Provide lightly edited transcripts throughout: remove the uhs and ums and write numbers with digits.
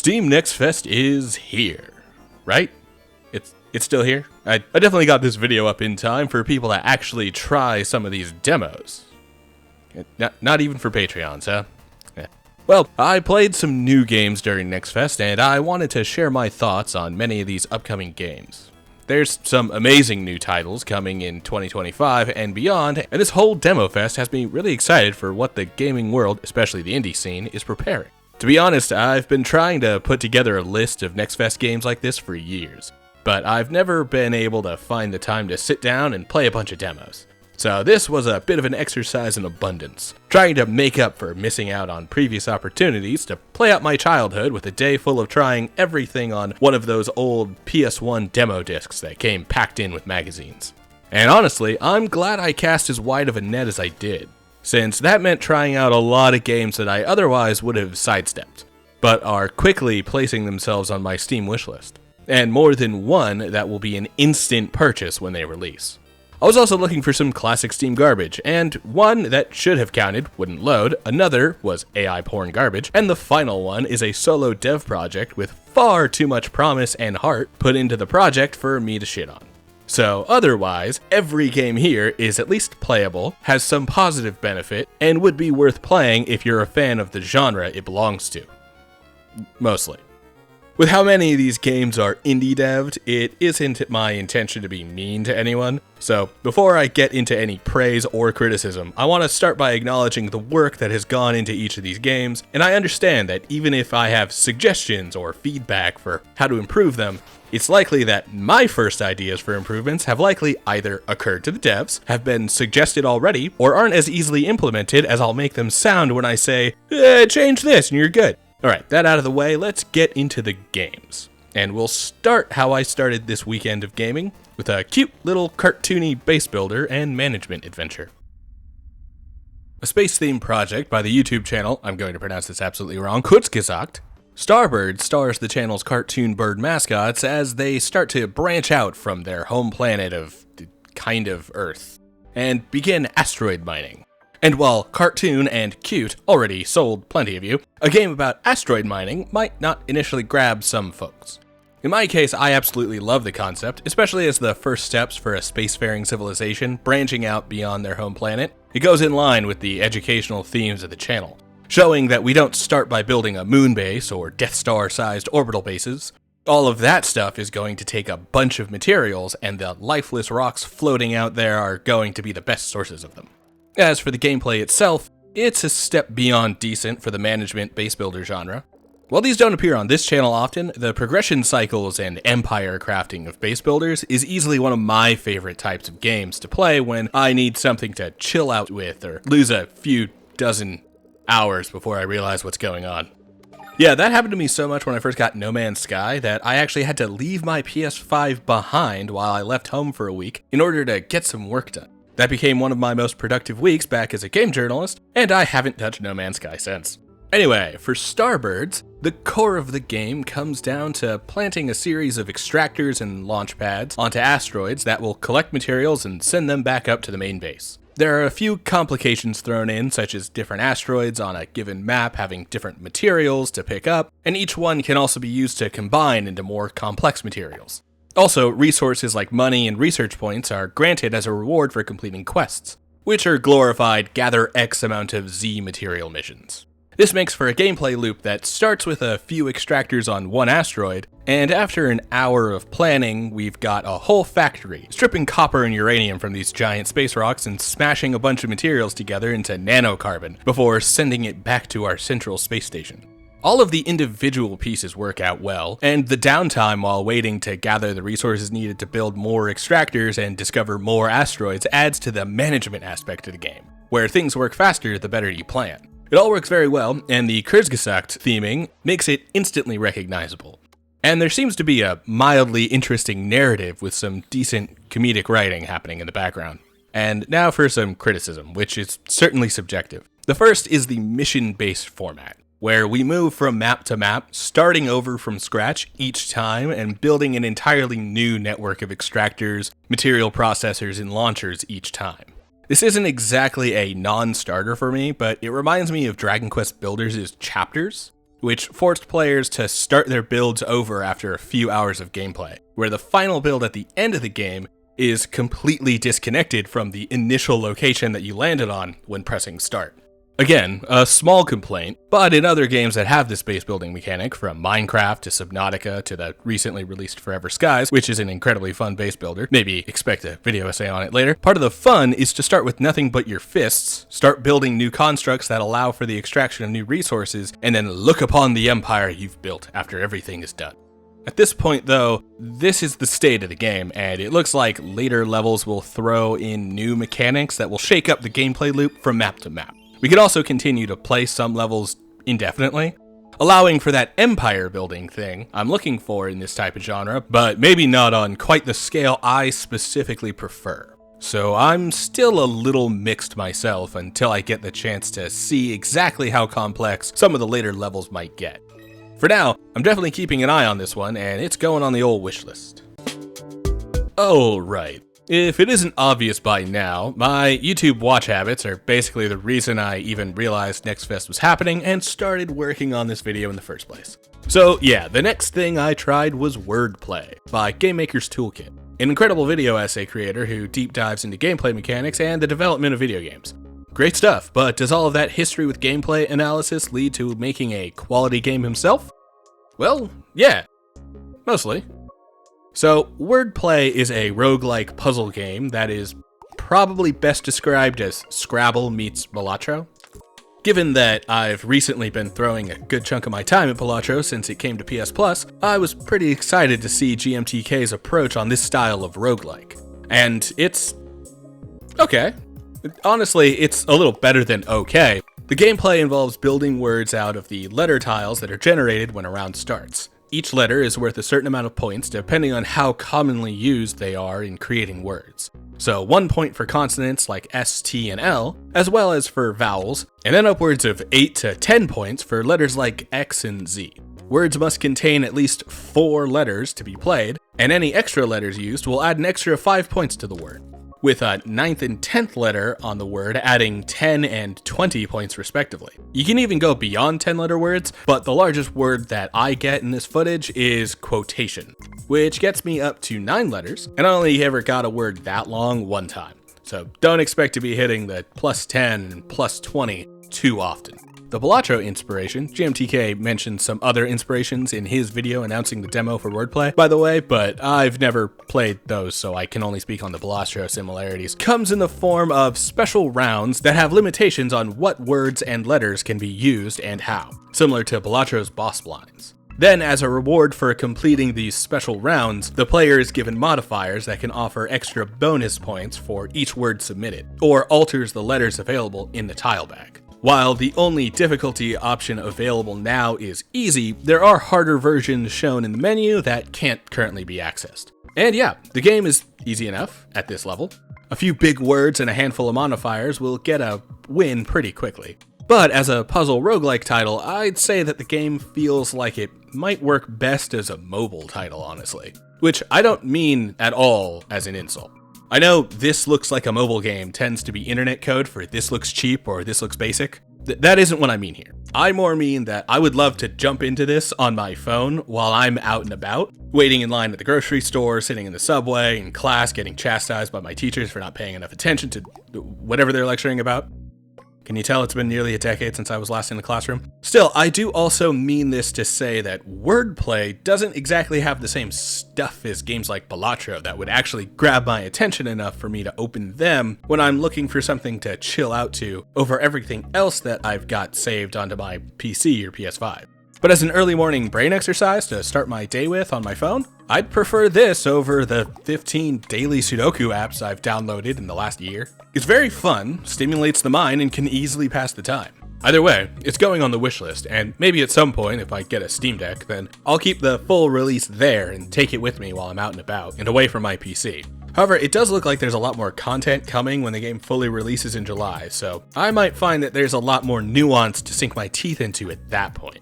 Steam Next Fest is here, right? It's still here? I definitely got this video up in time for people to actually try some of these demos. Not even for Patreons, huh? Yeah. Well, I played some new games during Next Fest, and I wanted to share my thoughts on many of these upcoming games. There's some amazing new titles coming in 2025 and beyond, and this whole demo fest has me really excited for what the gaming world, especially the indie scene, is preparing. To be honest, I've been trying to put together a list of Next Fest games like this for years, but I've never been able to find the time to sit down and play a bunch of demos. So this was a bit of an exercise in abundance, trying to make up for missing out on previous opportunities to play out my childhood with a day full of trying everything on one of those old PS1 demo discs that came packed in with magazines. And honestly, I'm glad I cast as wide of a net as I did, since that meant trying out a lot of games that I otherwise would have sidestepped, but are quickly placing themselves on my Steam wishlist, and more than one that will be an instant purchase when they release. I was also looking for some classic Steam garbage, and one that should have counted wouldn't load, another was AI porn garbage, and the final one is a solo dev project with far too much promise and heart put into the project for me to shit on. So otherwise, every game here is at least playable, has some positive benefit, and would be worth playing if you're a fan of the genre it belongs to. Mostly. With how many of these games are indie devved, it isn't my intention to be mean to anyone, so before I get into any praise or criticism, I want to start by acknowledging the work that has gone into each of these games, and I understand that even if I have suggestions or feedback for how to improve them, it's likely that my first ideas for improvements have likely either occurred to the devs, have been suggested already, or aren't as easily implemented as I'll make them sound when I say, change this and you're good. Alright, that out of the way, let's get into the games. And we'll start how I started this weekend of gaming, with a cute little cartoony base builder and management adventure. A space-themed project by the YouTube channel, I'm going to pronounce this absolutely wrong, Kurzgesagt. Starbird stars the channel's cartoon bird mascots as they start to branch out from their home planet of kind of Earth, and begin asteroid mining. And while cartoon and cute already sold plenty of you, a game about asteroid mining might not initially grab some folks. In my case, I absolutely love the concept, especially as the first steps for a spacefaring civilization branching out beyond their home planet. It goes in line with the educational themes of the channel, showing that we don't start by building a moon base or Death Star-sized orbital bases. All of that stuff is going to take a bunch of materials, and the lifeless rocks floating out there are going to be the best sources of them. As for the gameplay itself, it's a step beyond decent for the management base builder genre. While these don't appear on this channel often, the progression cycles and empire crafting of base builders is easily one of my favorite types of games to play when I need something to chill out with or lose a few dozen hours before I realize what's going on. Yeah, that happened to me so much when I first got No Man's Sky that I actually had to leave my PS5 behind while I left home for a week in order to get some work done. That became one of my most productive weeks back as a game journalist, and I haven't touched No Man's Sky since. Anyway, for Starbirds, the core of the game comes down to planting a series of extractors and launch pads onto asteroids that will collect materials and send them back up to the main base. There are a few complications thrown in, such as different asteroids on a given map having different materials to pick up, and each one can also be used to combine into more complex materials. Also, resources like money and research points are granted as a reward for completing quests, which are glorified gather X amount of Z material missions. This makes for a gameplay loop that starts with a few extractors on one asteroid, and after an hour of planning, we've got a whole factory, stripping copper and uranium from these giant space rocks and smashing a bunch of materials together into nanocarbon before sending it back to our central space station. All of the individual pieces work out well, and the downtime while waiting to gather the resources needed to build more extractors and discover more asteroids adds to the management aspect of the game, where things work faster the better you plan. It all works very well, and the Kurzgesagt theming makes it instantly recognizable. And there seems to be a mildly interesting narrative with some decent comedic writing happening in the background. And now for some criticism, which is certainly subjective. The first is the mission-based format, where we move from map to map, starting over from scratch each time and building an entirely new network of extractors, material processors, and launchers each time. This isn't exactly a non-starter for me, but it reminds me of Dragon Quest Builders' chapters, which forced players to start their builds over after a few hours of gameplay, where the final build at the end of the game is completely disconnected from the initial location that you landed on when pressing start. Again, a small complaint, but in other games that have this base building mechanic, from Minecraft to Subnautica to the recently released Forever Skies, which is an incredibly fun base builder, maybe expect a video essay on it later, part of the fun is to start with nothing but your fists, start building new constructs that allow for the extraction of new resources, and then look upon the empire you've built after everything is done. At this point, though, this is the state of the game, and it looks like later levels will throw in new mechanics that will shake up the gameplay loop from map to map. We could also continue to play some levels indefinitely, allowing for that empire building thing I'm looking for in this type of genre, but maybe not on quite the scale I specifically prefer. So I'm still a little mixed myself until I get the chance to see exactly how complex some of the later levels might get. For now, I'm definitely keeping an eye on this one, and it's going on the old wish list. Alright. If it isn't obvious by now, my YouTube watch habits are basically the reason I even realized Next Fest was happening and started working on this video in the first place. So yeah, the next thing I tried was Wordplay by Game Maker's Toolkit, an incredible video essay creator who deep dives into gameplay mechanics and the development of video games. Great stuff, but does all of that history with gameplay analysis lead to making a quality game himself? Well, yeah, mostly. So, Wordplay is a roguelike puzzle game that is probably best described as Scrabble meets Balatro. Given that I've recently been throwing a good chunk of my time at Balatro since it came to PS Plus, I was pretty excited to see GMTK's approach on this style of roguelike. And it's okay. Honestly, it's a little better than okay. The gameplay involves building words out of the letter tiles that are generated when a round starts. Each letter is worth a certain amount of points depending on how commonly used they are in creating words. So 1 point for consonants like S, T, and L, as well as for vowels, and then upwards of 8 to 10 points for letters like X and Z. Words must contain at least 4 letters to be played, and any extra letters used will add an extra 5 points to the word, with a 9th and 10th letter on the word adding 10 and 20 points respectively. You can even go beyond 10-letter words, but the largest word that I get in this footage is quotation, which gets me up to 9 letters, and I only ever got a word that long one time. So don't expect to be hitting the plus 10 and plus 20 too often. The Balatro inspiration, GMTK mentioned some other inspirations in his video announcing the demo for Wordplay, by the way, but I've never played those, so I can only speak on the Balatro similarities, comes in the form of special rounds that have limitations on what words and letters can be used and how, similar to Balatro's boss blinds. Then, as a reward for completing these special rounds, the player is given modifiers that can offer extra bonus points for each word submitted, or alters the letters available in the tile bag. While the only difficulty option available now is easy, there are harder versions shown in the menu that can't currently be accessed. And yeah, the game is easy enough at this level. A few big words and a handful of modifiers will get a win pretty quickly. But as a puzzle roguelike title, I'd say that the game feels like it might work best as a mobile title, honestly. Which I don't mean at all as an insult. I know this looks like a mobile game tends to be internet code for this looks cheap or this looks basic. That isn't what I mean here. I more mean that I would love to jump into this on my phone while I'm out and about, waiting in line at the grocery store, sitting in the subway, in class, getting chastised by my teachers for not paying enough attention to whatever they're lecturing about. Can you tell it's been nearly a decade since I was last in the classroom? Still, I do also mean this to say that Wordplay doesn't exactly have the same stuff as games like Balatro that would actually grab my attention enough for me to open them when I'm looking for something to chill out to over everything else that I've got saved onto my PC or PS5. But as an early morning brain exercise to start my day with on my phone, I'd prefer this over the 15 daily Sudoku apps I've downloaded in the last year. It's very fun, stimulates the mind, and can easily pass the time. Either way, it's going on the wishlist, and maybe at some point, if I get a Steam Deck, then I'll keep the full release there and take it with me while I'm out and about, and away from my PC. However, it does look like there's a lot more content coming when the game fully releases in July, so I might find that there's a lot more nuance to sink my teeth into at that point.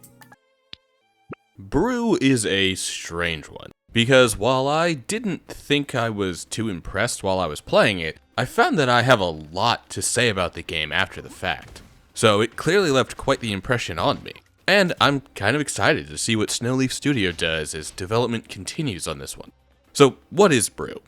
Brew is a strange one, because while I didn't think I was too impressed while I was playing it, I found that I have a lot to say about the game after the fact. So it clearly left quite the impression on me. And I'm kind of excited to see what Snowleaf Studio does as development continues on this one. So what is Brew?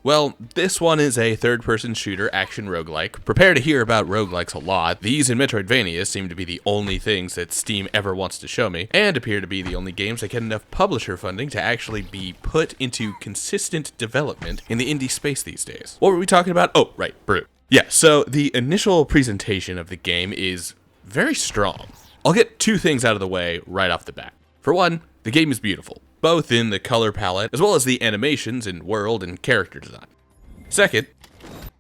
Well, this one is a third-person shooter action roguelike. Prepare to hear about roguelikes a lot. These and Metroidvania seem to be the only things that Steam ever wants to show me, and appear to be the only games that get enough publisher funding to actually be put into consistent development in the indie space these days. What were we talking about? Oh, right, Brew. Yeah, so the initial presentation of the game is very strong. I'll get two things out of the way right off the bat. For one, the game is beautiful, both in the color palette as well as the animations and world and character design. Second,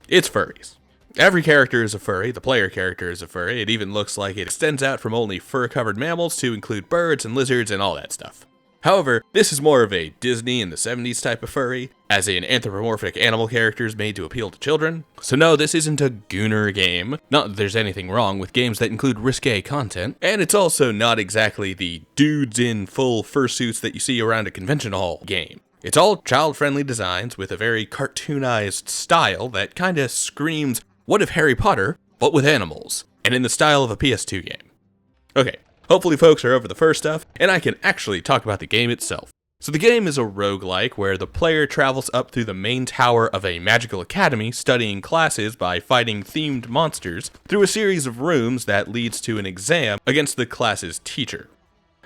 it's furries. Every character is a furry, the player character is a furry, it even looks like it extends out from only fur-covered mammals to include birds and lizards and all that stuff. However, this is more of a Disney in the 70s type of furry, as in anthropomorphic animal characters made to appeal to children. So no, this isn't a gooner game. Not that there's anything wrong with games that include risque content, and it's also not exactly the dudes in full fursuits that you see around a convention hall game. It's all child-friendly designs with a very cartoonized style that kinda screams, what if Harry Potter, but with animals, and in the style of a PS2 game. Okay. Hopefully folks are over the first stuff, and I can actually talk about the game itself. So the game is a roguelike where the player travels up through the main tower of a magical academy studying classes by fighting themed monsters through a series of rooms that leads to an exam against the class's teacher.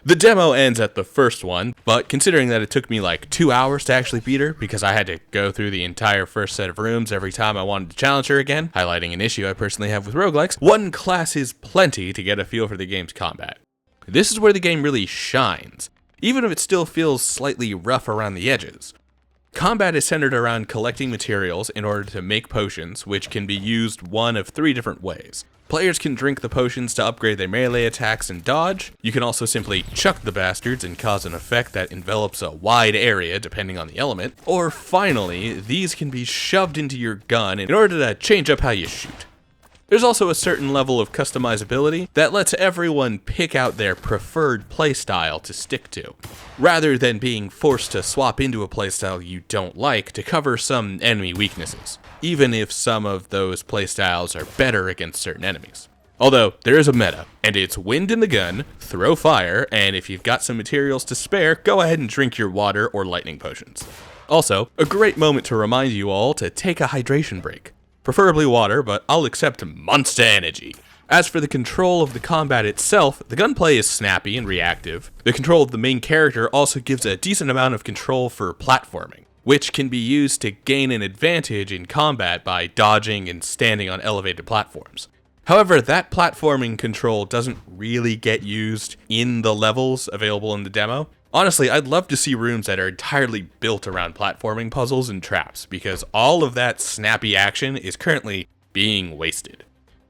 The demo ends at the first one, but considering that it took me like 2 hours to actually beat her because I had to go through the entire first set of rooms every time I wanted to challenge her again, highlighting an issue I personally have with roguelikes, one class is plenty to get a feel for the game's combat. This is where the game really shines, even if it still feels slightly rough around the edges. Combat is centered around collecting materials in order to make potions, which can be used one of 3 different ways. Players can drink the potions to upgrade their melee attacks and dodge. You can also simply chuck the bastards and cause an effect that envelops a wide area depending on the element. Or finally, these can be shoved into your gun in order to change up how you shoot. There's also a certain level of customizability that lets everyone pick out their preferred playstyle to stick to, rather than being forced to swap into a playstyle you don't like to cover some enemy weaknesses, even if some of those playstyles are better against certain enemies. Although, there is a meta, and it's wind in the gun, throw fire, and if you've got some materials to spare, go ahead and drink your water or lightning potions. Also, a great moment to remind you all to take a hydration break. Preferably water, but I'll accept Monster Energy. As for the control of the combat itself, the gunplay is snappy and reactive. The control of the main character also gives a decent amount of control for platforming, which can be used to gain an advantage in combat by dodging and standing on elevated platforms. However, that platforming control doesn't really get used in the levels available in the demo. Honestly, I'd love to see rooms that are entirely built around platforming puzzles and traps, because all of that snappy action is currently being wasted.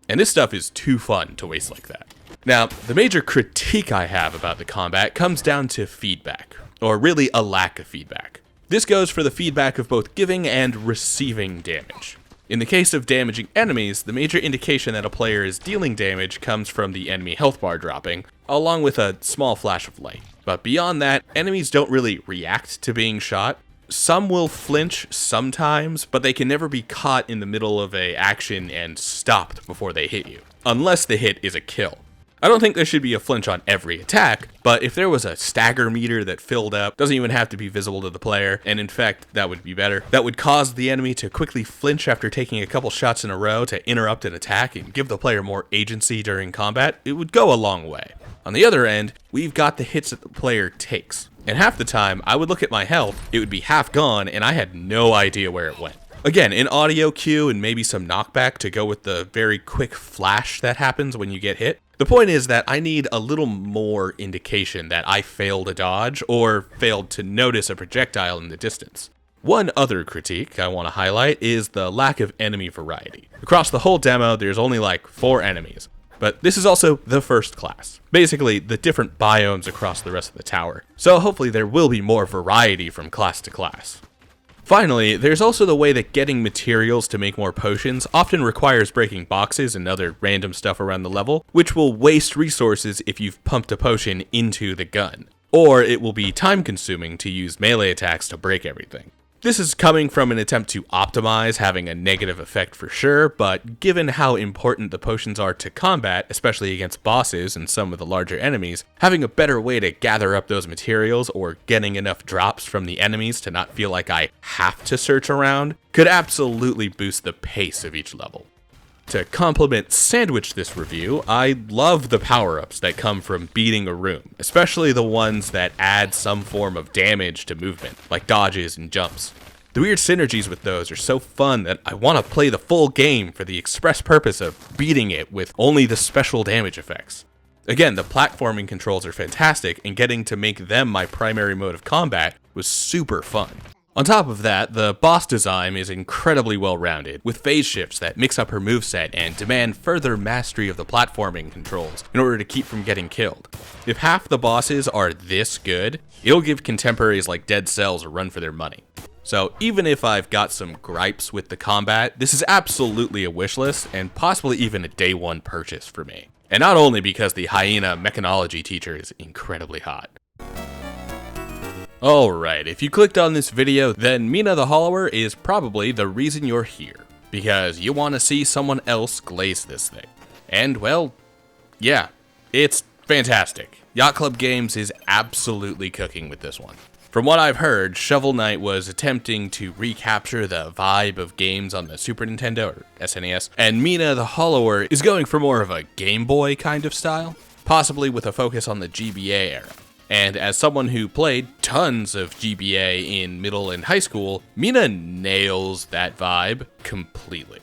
And this stuff is too fun to waste like that. Now, the major critique I have about the combat comes down to feedback, or really a lack of feedback. This goes for the feedback of both giving and receiving damage. In the case of damaging enemies, the major indication that a player is dealing damage comes from the enemy health bar dropping, along with a small flash of light. But beyond that, enemies don't really react to being shot. Some will flinch sometimes, but they can never be caught in the middle of an action and stopped before they hit you, unless the hit is a kill. I don't think there should be a flinch on every attack, but if there was a stagger meter that filled up, doesn't even have to be visible to the player, and in fact, that would be better, that would cause the enemy to quickly flinch after taking a couple shots in a row to interrupt an attack and give the player more agency during combat, it would go a long way. On the other end, we've got the hits that the player takes, and half the time, I would look at my health, it would be half gone, and I had no idea where it went. Again, an audio cue and maybe some knockback to go with the very quick flash that happens when you get hit. The point is that I need a little more indication that I failed a dodge or failed to notice a projectile in the distance. One other critique I want to highlight is the lack of enemy variety. Across the whole demo, there's only like 4 enemies, but this is also the first class. Basically, the different biomes across the rest of the tower. So hopefully there will be more variety from class to class. Finally, there's also the way that getting materials to make more potions often requires breaking boxes and other random stuff around the level, which will waste resources if you've pumped a potion into the gun. Or it will be time consuming to use melee attacks to break everything. This is coming from an attempt to optimize having a negative effect for sure, but given how important the potions are to combat, especially against bosses and some of the larger enemies, having a better way to gather up those materials or getting enough drops from the enemies to not feel like I have to search around could absolutely boost the pace of each level. To complement sandwich this review, I love the power-ups that come from beating a room, especially the ones that add some form of damage to movement, like dodges and jumps. The weird synergies with those are so fun that I want to play the full game for the express purpose of beating it with only the special damage effects. Again, the platforming controls are fantastic, and getting to make them my primary mode of combat was super fun. On top of that, the boss design is incredibly well-rounded, with phase shifts that mix up her moveset and demand further mastery of the platforming controls in order to keep from getting killed. If half the bosses are this good, it'll give contemporaries like Dead Cells a run for their money. So even if I've got some gripes with the combat, this is absolutely a wishlist and possibly even a day one purchase for me. And not only because the hyena mechanology teacher is incredibly hot. Alright, if you clicked on this video, then Mina the Hollower is probably the reason you're here, because you want to see someone else glaze this thing. And well, yeah, it's fantastic. Yacht Club Games is absolutely cooking with this one. From what I've heard, Shovel Knight was attempting to recapture the vibe of games on the Super Nintendo or SNES, and Mina the Hollower is going for more of a Game Boy kind of style, possibly with a focus on the GBA era. And as someone who played tons of GBA in middle and high school, Mina nails that vibe completely.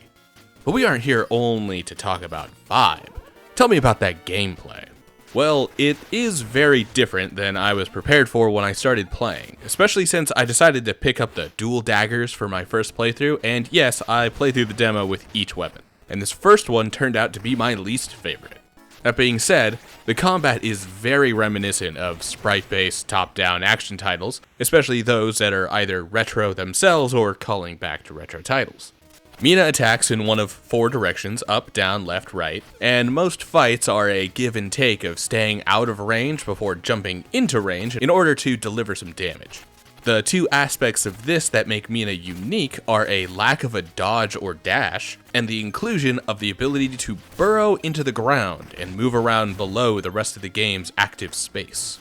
But we aren't here only to talk about vibe. Tell me about that gameplay. Well, it is very different than I was prepared for when I started playing, especially since I decided to pick up the dual daggers for my first playthrough, and yes, I played through the demo with each weapon. And this first one turned out to be my least favorite. That being said, the combat is very reminiscent of sprite-based top-down action titles, especially those that are either retro themselves or calling back to retro titles. Mina attacks in one of 4 directions, up, down, left, right, and most fights are a give and take of staying out of range before jumping into range in order to deliver some damage. The 2 aspects of this that make Mina unique are a lack of a dodge or dash, and the inclusion of the ability to burrow into the ground and move around below the rest of the game's active space.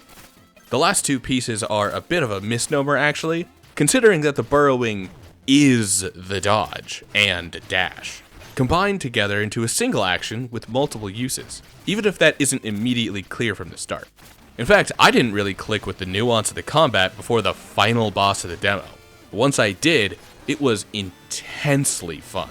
The last 2 pieces are a bit of a misnomer actually, considering that the burrowing is the dodge and dash, combined together into a single action with multiple uses, even if that isn't immediately clear from the start. In fact, I didn't really click with the nuance of the combat before the final boss of the demo. Once I did, it was intensely fun,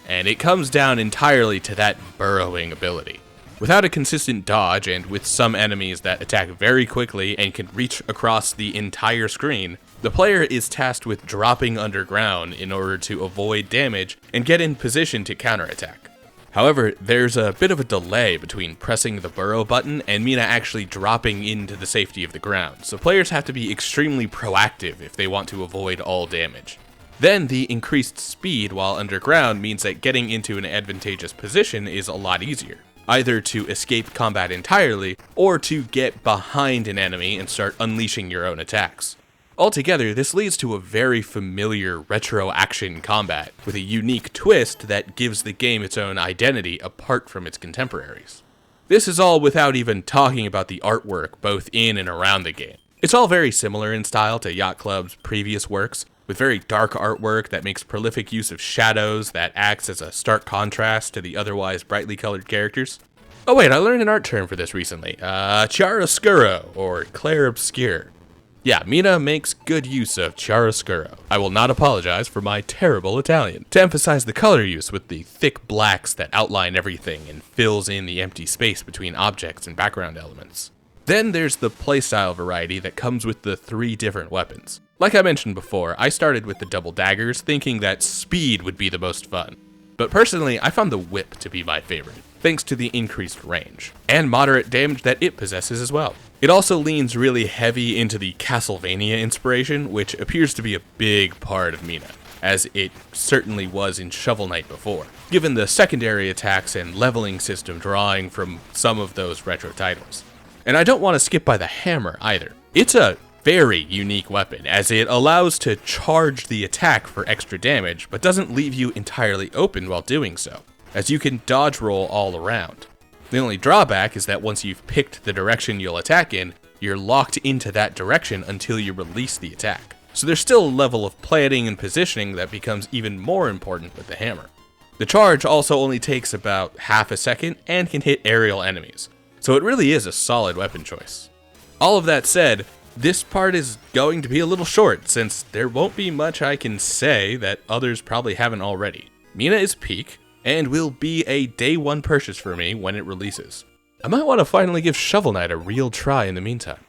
and it comes down entirely to that burrowing ability. Without a consistent dodge, and with some enemies that attack very quickly and can reach across the entire screen, the player is tasked with dropping underground in order to avoid damage and get in position to counterattack. However, there's a bit of a delay between pressing the burrow button and Mina actually dropping into the safety of the ground, so players have to be extremely proactive if they want to avoid all damage. Then the increased speed while underground means that getting into an advantageous position is a lot easier, either to escape combat entirely or to get behind an enemy and start unleashing your own attacks. Altogether, this leads to a very familiar retro action combat, with a unique twist that gives the game its own identity apart from its contemporaries. This is all without even talking about the artwork both in and around the game. It's all very similar in style to Yacht Club's previous works, with very dark artwork that makes prolific use of shadows that acts as a stark contrast to the otherwise brightly colored characters. Oh wait, I learned an art term for this recently, chiaroscuro, or clair obscure. Yeah, Mina makes good use of chiaroscuro. I will not apologize for my terrible Italian, to emphasize the color use with the thick blacks that outline everything and fills in the empty space between objects and background elements. Then there's the playstyle variety that comes with the 3 different weapons. Like I mentioned before, I started with the double daggers thinking that speed would be the most fun. But personally, I found the whip to be my favorite, thanks to the increased range, and moderate damage that it possesses as well. It also leans really heavy into the Castlevania inspiration, which appears to be a big part of Mina, as it certainly was in Shovel Knight before, given the secondary attacks and leveling system drawing from some of those retro titles. And I don't want to skip by the hammer either. It's a very unique weapon, as it allows to charge the attack for extra damage, but doesn't leave you entirely open while doing so, as you can dodge roll all around. The only drawback is that once you've picked the direction you'll attack in, you're locked into that direction until you release the attack. So there's still a level of planning and positioning that becomes even more important with the hammer. The charge also only takes about half a second and can hit aerial enemies, so it really is a solid weapon choice. All of that said, this part is going to be a little short, since there won't be much I can say that others probably haven't already. Mina is peak, and will be a day one purchase for me when it releases. I might want to finally give Shovel Knight a real try in the meantime.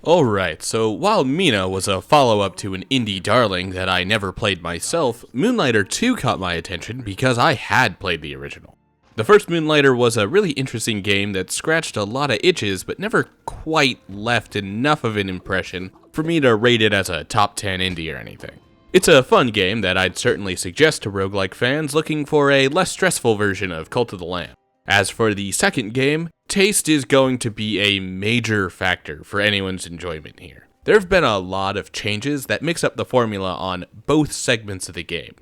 Alright, so while Mina was a follow-up to an indie darling that I never played myself, Moonlighter 2 caught my attention because I had played the original. The first Moonlighter was a really interesting game that scratched a lot of itches but never quite left enough of an impression for me to rate it as a top 10 indie or anything. It's a fun game that I'd certainly suggest to roguelike fans looking for a less stressful version of Cult of the Lamb. As for the second game, taste is going to be a major factor for anyone's enjoyment here. There have been a lot of changes that mix up the formula on both segments of the game.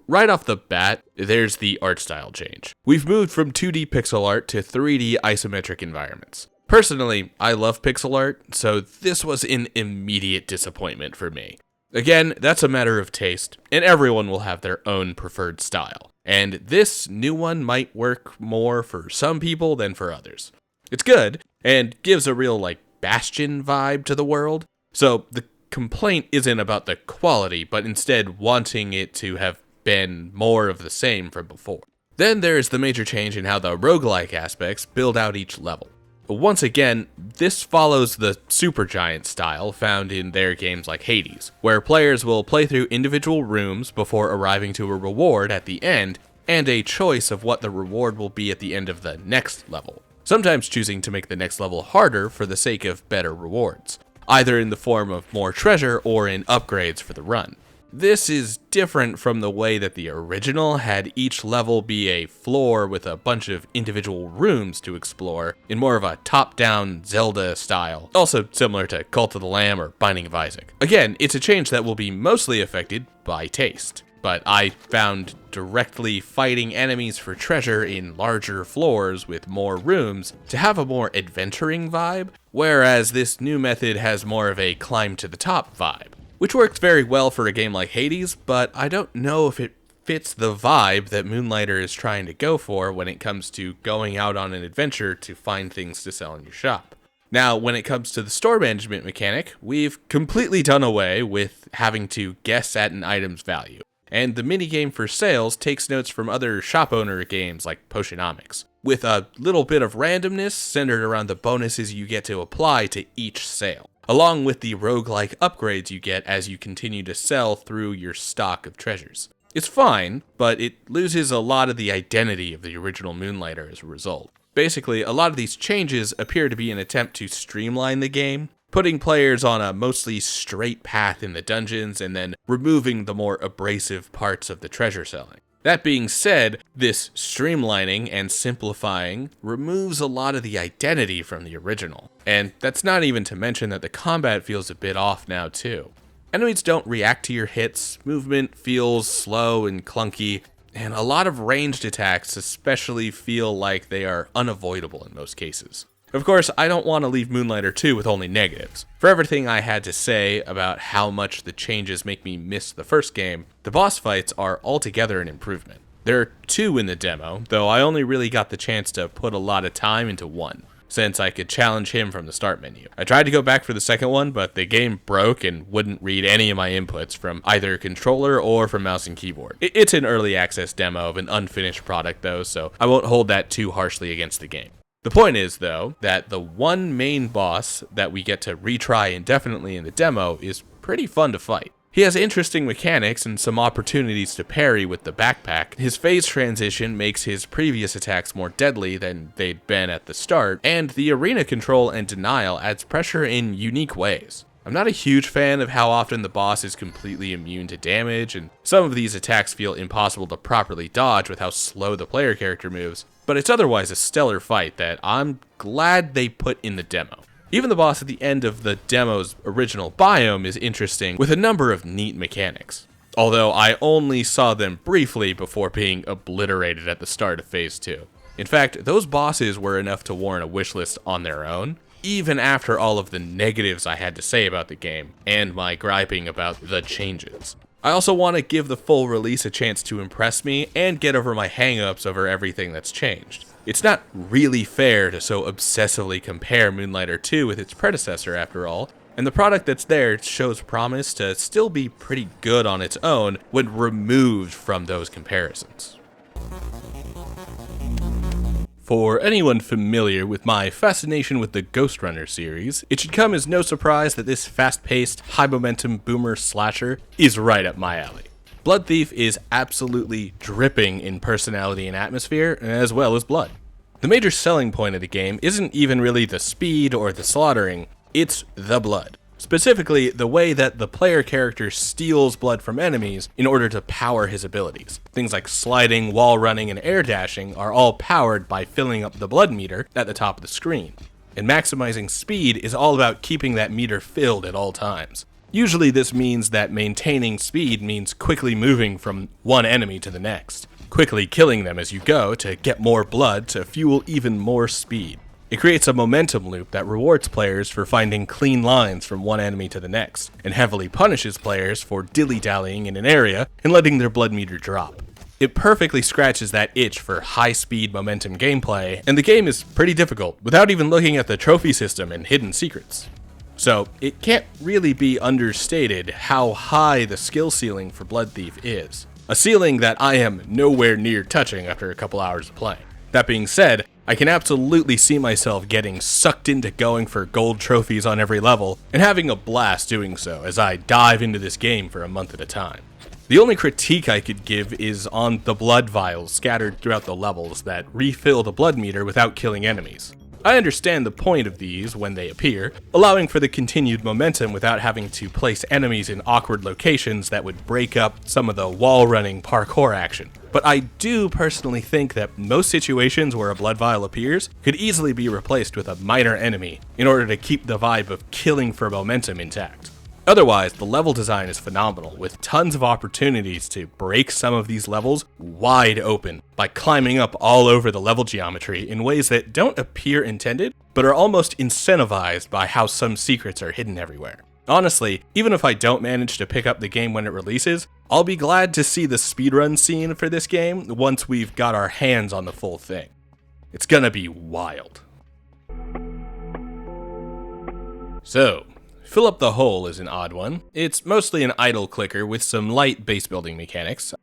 Right off the bat, there's the art style change. We've moved from 2D pixel art to 3D isometric environments. Personally, I love pixel art, so this was an immediate disappointment for me. Again, that's a matter of taste, and everyone will have their own preferred style. And this new one might work more for some people than for others. It's good, and gives a real, Bastion vibe to the world. So the complaint isn't about the quality, but instead wanting it to have been more of the same from before. Then there's the major change in how the roguelike aspects build out each level. Once again, this follows the Supergiant style found in their games like Hades, where players will play through individual rooms before arriving to a reward at the end, and a choice of what the reward will be at the end of the next level, sometimes choosing to make the next level harder for the sake of better rewards, either in the form of more treasure or in upgrades for the run. This is different from the way that the original had each level be a floor with a bunch of individual rooms to explore in more of a top-down Zelda style, also similar to Cult of the Lamb or Binding of Isaac. Again, it's a change that will be mostly affected by taste, but I found directly fighting enemies for treasure in larger floors with more rooms to have a more adventuring vibe, whereas this new method has more of a climb to the top vibe, which works very well for a game like Hades, but I don't know if it fits the vibe that Moonlighter is trying to go for when it comes to going out on an adventure to find things to sell in your shop. Now, when it comes to the store management mechanic, we've completely done away with having to guess at an item's value, and the minigame for sales takes notes from other shop owner games like Potionomics, with a little bit of randomness centered around the bonuses you get to apply to each sale, along with the roguelike upgrades you get as you continue to sell through your stock of treasures. It's fine, but it loses a lot of the identity of the original Moonlighter as a result. Basically, a lot of these changes appear to be an attempt to streamline the game, putting players on a mostly straight path in the dungeons and then removing the more abrasive parts of the treasure selling. That being said, this streamlining and simplifying removes a lot of the identity from the original. And that's not even to mention that the combat feels a bit off now too. Enemies don't react to your hits, movement feels slow and clunky, and a lot of ranged attacks especially feel like they are unavoidable in most cases. Of course, I don't want to leave Moonlighter 2 with only negatives. For everything I had to say about how much the changes make me miss the first game, the boss fights are altogether an improvement. There are 2 in the demo, though I only really got the chance to put a lot of time into one, since I could challenge him from the start menu. I tried to go back for the second one, but the game broke and wouldn't read any of my inputs from either controller or from mouse and keyboard. It's an early access demo of an unfinished product though, so I won't hold that too harshly against the game. The point is, though, that the one main boss that we get to retry indefinitely in the demo is pretty fun to fight. He has interesting mechanics and some opportunities to parry with the backpack. His phase transition makes his previous attacks more deadly than they'd been at the start, and the arena control and denial adds pressure in unique ways. I'm not a huge fan of how often the boss is completely immune to damage, and some of these attacks feel impossible to properly dodge with how slow the player character moves, but it's otherwise a stellar fight that I'm glad they put in the demo. Even the boss at the end of the demo's original biome is interesting, with a number of neat mechanics, although I only saw them briefly before being obliterated at the start of Phase 2. In fact, those bosses were enough to warrant a wishlist on their own, even after all of the negatives I had to say about the game, and my griping about the changes. I also want to give the full release a chance to impress me and get over my hang-ups over everything that's changed. It's not really fair to so obsessively compare Moonlighter 2 with its predecessor after all, and the product that's there shows promise to still be pretty good on its own when removed from those comparisons. For anyone familiar with my fascination with the Ghost Runner series, it should come as no surprise that this fast-paced, high-momentum boomer slasher is right up my alley. Bloodthief is absolutely dripping in personality and atmosphere, as well as blood. The major selling point of the game isn't even really the speed or the slaughtering, it's the blood. Specifically, the way that the player character steals blood from enemies in order to power his abilities. Things like sliding, wall running, and air dashing are all powered by filling up the blood meter at the top of the screen. And maximizing speed is all about keeping that meter filled at all times. Usually this means that maintaining speed means quickly moving from one enemy to the next, quickly killing them as you go to get more blood to fuel even more speed. It creates a momentum loop that rewards players for finding clean lines from one enemy to the next, and heavily punishes players for dilly-dallying in an area and letting their blood meter drop. It perfectly scratches that itch for high-speed momentum gameplay, and the game is pretty difficult without even looking at the trophy system and hidden secrets. So, it can't really be understated how high the skill ceiling for Bloodthief is. A ceiling that I am nowhere near touching after a couple hours of playing. That being said, I can absolutely see myself getting sucked into going for gold trophies on every level, and having a blast doing so as I dive into this game for a month at a time. The only critique I could give is on the blood vials scattered throughout the levels that refill the blood meter without killing enemies. I understand the point of these when they appear, allowing for the continued momentum without having to place enemies in awkward locations that would break up some of the wall-running parkour action. But I do personally think that most situations where a blood vial appears could easily be replaced with a minor enemy in order to keep the vibe of killing for momentum intact. Otherwise, the level design is phenomenal, with tons of opportunities to break some of these levels wide open by climbing up all over the level geometry in ways that don't appear intended, but are almost incentivized by how some secrets are hidden everywhere. Honestly, even if I don't manage to pick up the game when it releases, I'll be glad to see the speedrun scene for this game once we've got our hands on the full thing. It's gonna be wild. So, Fill Up the Hole is an odd one. It's mostly an idle clicker with some light base building mechanics.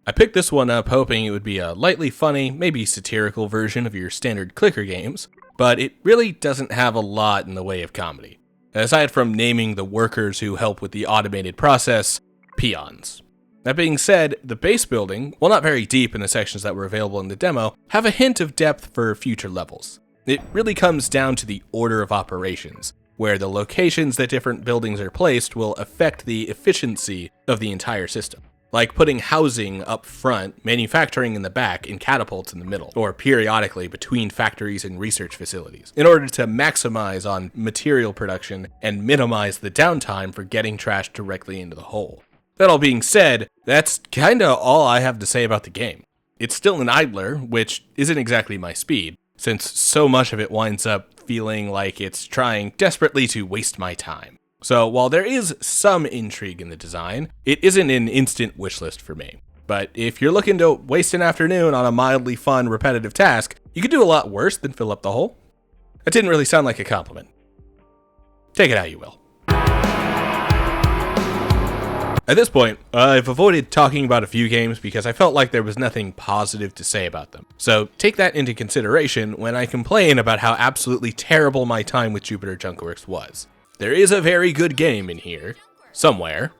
I picked this one up hoping it would be a lightly funny, maybe satirical version of your standard clicker games, but it really doesn't have a lot in the way of comedy. Aside from naming the workers who help with the automated process, peons. That being said, the base building, while not very deep in the sections that were available in the demo, have a hint of depth for future levels. It really comes down to the order of operations, where the locations that different buildings are placed will affect the efficiency of the entire system. Like putting housing up front, manufacturing in the back, and catapults in the middle, or periodically between factories and research facilities, in order to maximize on material production and minimize the downtime for getting trash directly into the hole. That all being said, that's kinda all I have to say about the game. It's still an idler, which isn't exactly my speed, since so much of it winds up feeling like it's trying desperately to waste my time. So while there is some intrigue in the design, it isn't an instant wishlist for me. But if you're looking to waste an afternoon on a mildly fun, repetitive task, you could do a lot worse than fill up the hole. That didn't really sound like a compliment. Take it how you will. At this point, I've avoided talking about a few games because I felt like there was nothing positive to say about them. So take that into consideration when I complain about how absolutely terrible my time with Jupiter Junkworks was. There is a very good game in here, somewhere,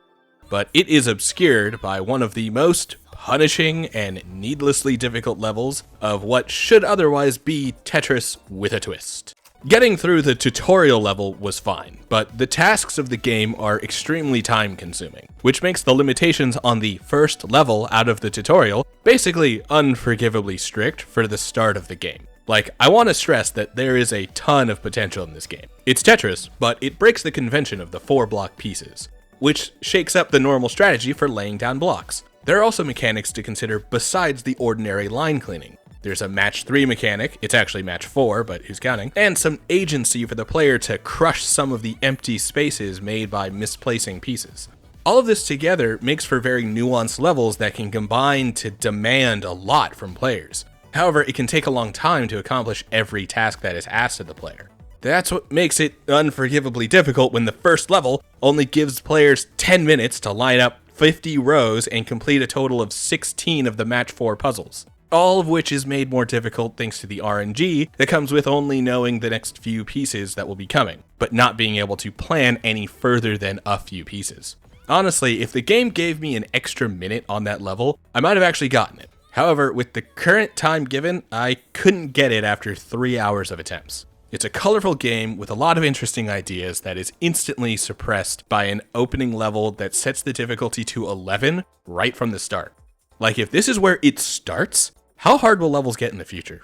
but it is obscured by one of the most punishing and needlessly difficult levels of what should otherwise be Tetris with a twist. Getting through the tutorial level was fine, but the tasks of the game are extremely time-consuming, which makes the limitations on the first level out of the tutorial basically unforgivably strict for the start of the game. Like, I want to stress that there is a ton of potential in this game. It's Tetris, but it breaks the convention of the 4-block pieces, which shakes up the normal strategy for laying down blocks. There are also mechanics to consider besides the ordinary line cleaning. There's a match 3 mechanic, it's actually match 4, but who's counting, and some agency for the player to crush some of the empty spaces made by misplacing pieces. All of this together makes for very nuanced levels that can combine to demand a lot from players. However, it can take a long time to accomplish every task that is asked of the player. That's what makes it unforgivably difficult when the first level only gives players 10 minutes to line up 50 rows and complete a total of 16 of the match 4 puzzles. All of which is made more difficult thanks to the RNG that comes with only knowing the next few pieces that will be coming, but not being able to plan any further than a few pieces. Honestly, if the game gave me an extra minute on that level, I might have actually gotten it. However, with the current time given, I couldn't get it after 3 hours of attempts. It's a colorful game with a lot of interesting ideas that is instantly suppressed by an opening level that sets the difficulty to 11 right from the start. Like, if this is where it starts, how hard will levels get in the future?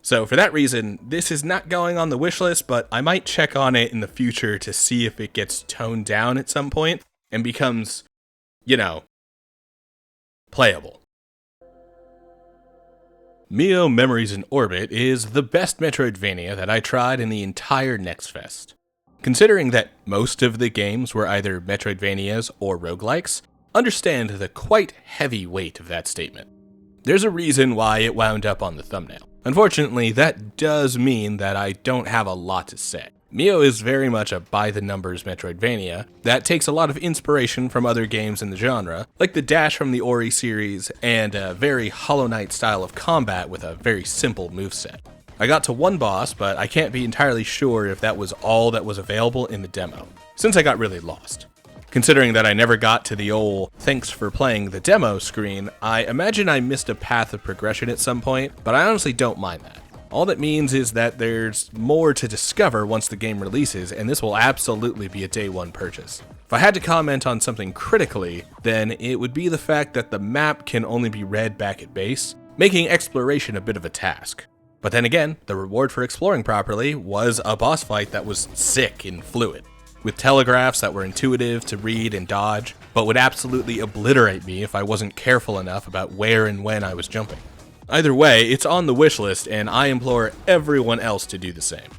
So for that reason, this is not going on the wishlist, but I might check on it in the future to see if it gets toned down at some point and becomes, playable. Mio Memories in Orbit is the best Metroidvania that I tried in the entire Next Fest. Considering that most of the games were either Metroidvanias or roguelikes, understand the quite heavy weight of that statement. There's a reason why it wound up on the thumbnail. Unfortunately, that does mean that I don't have a lot to say. Mio is very much a by-the-numbers Metroidvania that takes a lot of inspiration from other games in the genre, like the dash from the Ori series and a very Hollow Knight style of combat with a very simple moveset. I got to one boss, but I can't be entirely sure if that was all that was available in the demo, since I got really lost. Considering that I never got to the old "thanks for playing the demo" screen, I imagine I missed a path of progression at some point, but I honestly don't mind that. All that means is that there's more to discover once the game releases, and this will absolutely be a day one purchase. If I had to comment on something critically, then it would be the fact that the map can only be read back at base, making exploration a bit of a task. But then again, the reward for exploring properly was a boss fight that was sick and fluid, with telegraphs that were intuitive to read and dodge, but would absolutely obliterate me if I wasn't careful enough about where and when I was jumping. Either way, it's on the wishlist, and I implore everyone else to do the same.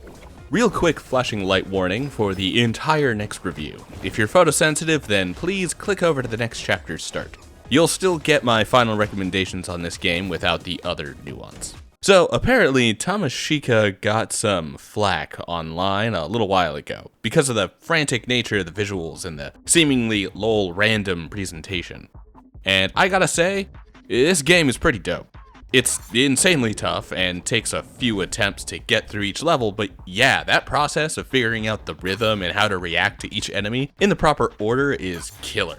Real quick flashing light warning for the entire next review. If you're photosensitive, then please click over to the next chapter's start. You'll still get my final recommendations on this game without the other nuance. So, apparently, Tamashika got some flack online a little while ago because of the frantic nature of the visuals and the seemingly lol random presentation. And I gotta say, this game is pretty dope. It's insanely tough and takes a few attempts to get through each level, but yeah, that process of figuring out the rhythm and how to react to each enemy in the proper order is killer.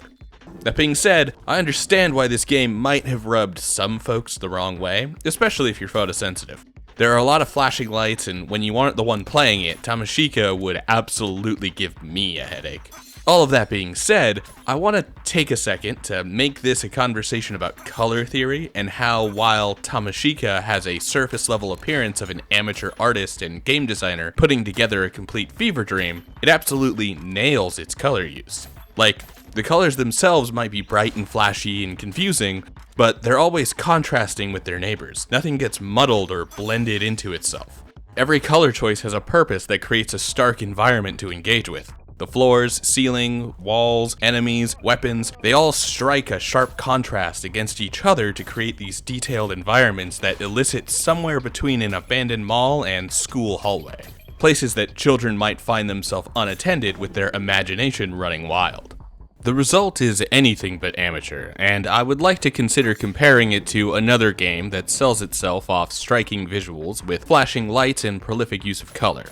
That being said, I understand why this game might have rubbed some folks the wrong way, especially if you're photosensitive. There are a lot of flashing lights, and when you aren't the one playing it, Tamashika would absolutely give me a headache. All of that being said, I want to take a second to make this a conversation about color theory and how, while Tamashika has a surface level appearance of an amateur artist and game designer putting together a complete fever dream, it absolutely nails its color use. Like, the colors themselves might be bright and flashy and confusing, but they're always contrasting with their neighbors. Nothing gets muddled or blended into itself. Every color choice has a purpose that creates a stark environment to engage with. The floors, ceiling, walls, enemies, weapons, they all strike a sharp contrast against each other to create these detailed environments that elicit somewhere between an abandoned mall and school hallway. Places that children might find themselves unattended with their imagination running wild. The result is anything but amateur, and I would like to consider comparing it to another game that sells itself off striking visuals with flashing lights and prolific use of color.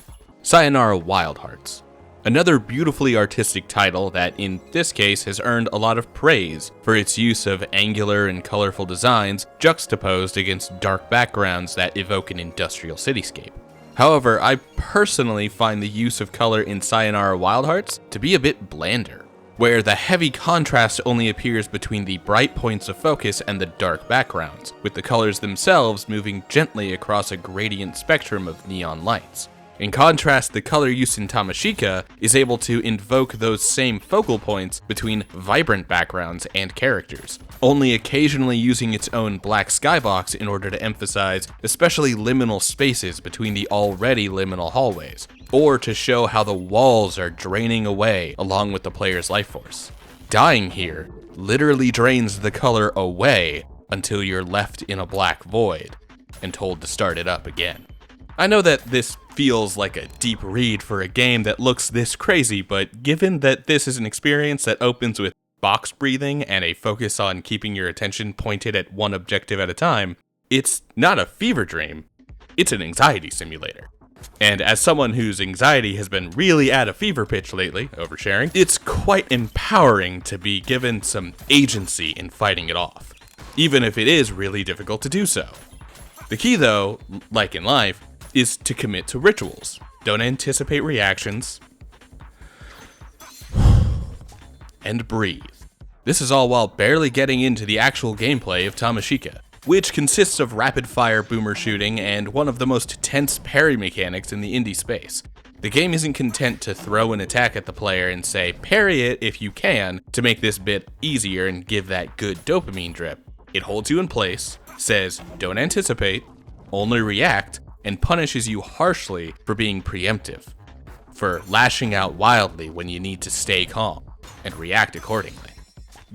Sayonara Wild Hearts. Another beautifully artistic title that, in this case, has earned a lot of praise for its use of angular and colorful designs juxtaposed against dark backgrounds that evoke an industrial cityscape. However, I personally find the use of color in Sayonara Wild Hearts to be a bit blander. where the heavy contrast only appears between the bright points of focus and the dark backgrounds, with the colors themselves moving gently across a gradient spectrum of neon lights. In contrast, the color use in Tamashika is able to invoke those same focal points between vibrant backgrounds and characters, only occasionally using its own black skybox in order to emphasize especially liminal spaces between the already liminal hallways, or to show how the walls are draining away along with the player's life force. Dying here literally drains the color away until you're left in a black void and told to start it up again. I know that this feels like a deep read for a game that looks this crazy, but given that this is an experience that opens with box breathing and a focus on keeping your attention pointed at one objective at a time, it's not a fever dream, it's an anxiety simulator. And as someone whose anxiety has been really at a fever pitch lately, oversharing, it's quite empowering to be given some agency in fighting it off, even if it is really difficult to do so. The key though, like in life, is to commit to rituals. Don't anticipate reactions. And breathe. This is all while barely getting into the actual gameplay of Tamashika, which consists of rapid-fire boomer shooting and one of the most tense parry mechanics in the indie space. The game isn't content to throw an attack at the player and say, parry it if you can, to make this bit easier and give that good dopamine drip. It holds you in place, says, don't anticipate, only react, and punishes you harshly for being preemptive, for lashing out wildly when you need to stay calm, and react accordingly.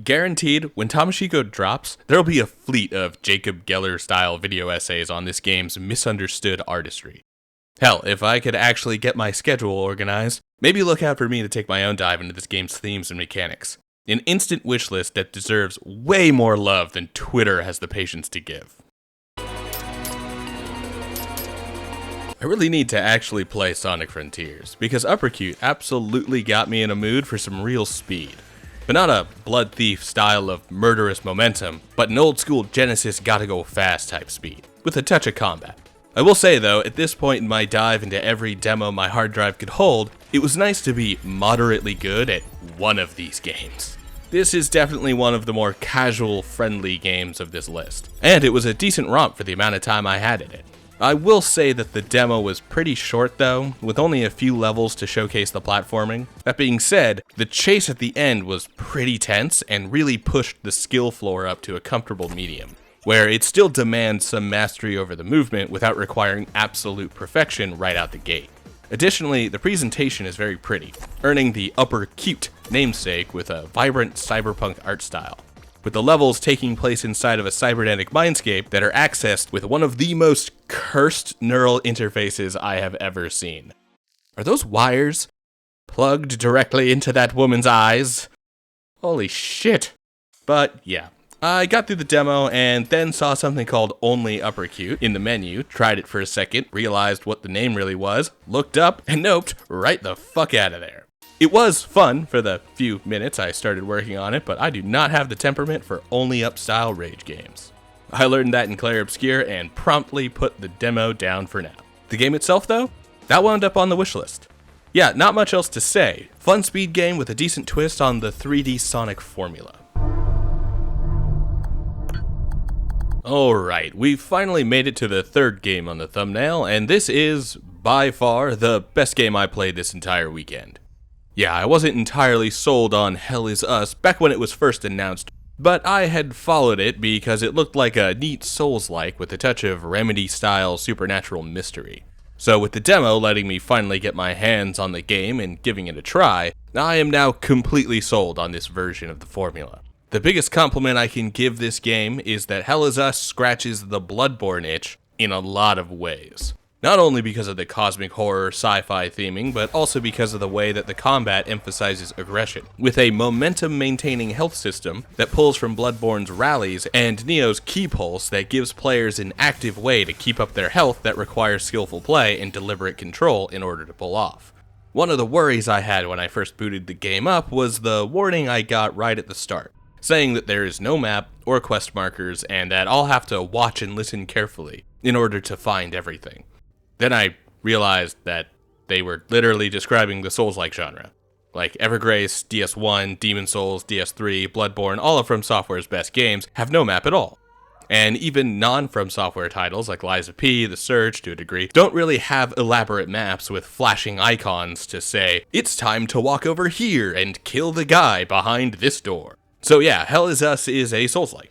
Guaranteed, when Tamashika drops, there'll be a fleet of Jacob Geller-style video essays on this game's misunderstood artistry. Hell, if I could actually get my schedule organized, maybe look out for me to take my own dive into this game's themes and mechanics. An instant wishlist that deserves way more love than Twitter has the patience to give. I really need to actually play Sonic Frontiers, because Uppercute absolutely got me in a mood for some real speed. But not a Bloodthief style of murderous momentum, but an old school Genesis gotta go fast type speed, with a touch of combat. I will say though, at this point in my dive into every demo my hard drive could hold, it was nice to be moderately good at one of these games. This is definitely one of the more casual, friendly games of this list, and it was a decent romp for the amount of time I had in it. I will say that the demo was pretty short though, with only a few levels to showcase the platforming. That being said, the chase at the end was pretty tense and really pushed the skill floor up to a comfortable medium, where it still demands some mastery over the movement without requiring absolute perfection right out the gate. Additionally, the presentation is very pretty, earning the Uppercute namesake with a vibrant cyberpunk art style, with the levels taking place inside of a cybernetic mindscape that are accessed with one of the most cursed neural interfaces I have ever seen. Are those wires plugged directly into that woman's eyes? Holy shit. But yeah, I got through the demo and then saw something called Only Uppercute in the menu, tried it for a second, realized what the name really was, looked up, and noped right the fuck out of there. It was fun for the few minutes I started working on it, but I do not have the temperament for only up style rage games. I learned that in Clair Obscure and promptly put the demo down for now. The game itself though, that wound up on the wishlist. Yeah, not much else to say. Fun speed game with a decent twist on the 3D Sonic formula. Alright, we've finally made it to the third game on the thumbnail, and this is, by far, the best game I played this entire weekend. Yeah, I wasn't entirely sold on Hell Is Us back when it was first announced, but I had followed it because it looked like a neat Souls-like with a touch of Remedy-style supernatural mystery. So with the demo letting me finally get my hands on the game and giving it a try, I am now completely sold on this version of the formula. The biggest compliment I can give this game is that Hell Is Us scratches the Bloodborne itch in a lot of ways. Not only because of the cosmic horror sci-fi theming, but also because of the way that the combat emphasizes aggression, with a momentum-maintaining health system that pulls from Bloodborne's rallies and Neo's key pulse that gives players an active way to keep up their health that requires skillful play and deliberate control in order to pull off. One of the worries I had when I first booted the game up was the warning I got right at the start, saying that there is no map or quest markers and that I'll have to watch and listen carefully in order to find everything. Then I realized that they were literally describing the Souls-like genre. Like Evergrace, DS1, Demon Souls, DS3, Bloodborne, all of From Software's best games, have no map at all. And even non-From Software titles like Lies of P, The Surge to a degree, don't really have elaborate maps with flashing icons to say, it's time to walk over here and kill the guy behind this door. So yeah, Hell Is Us is a Souls-like.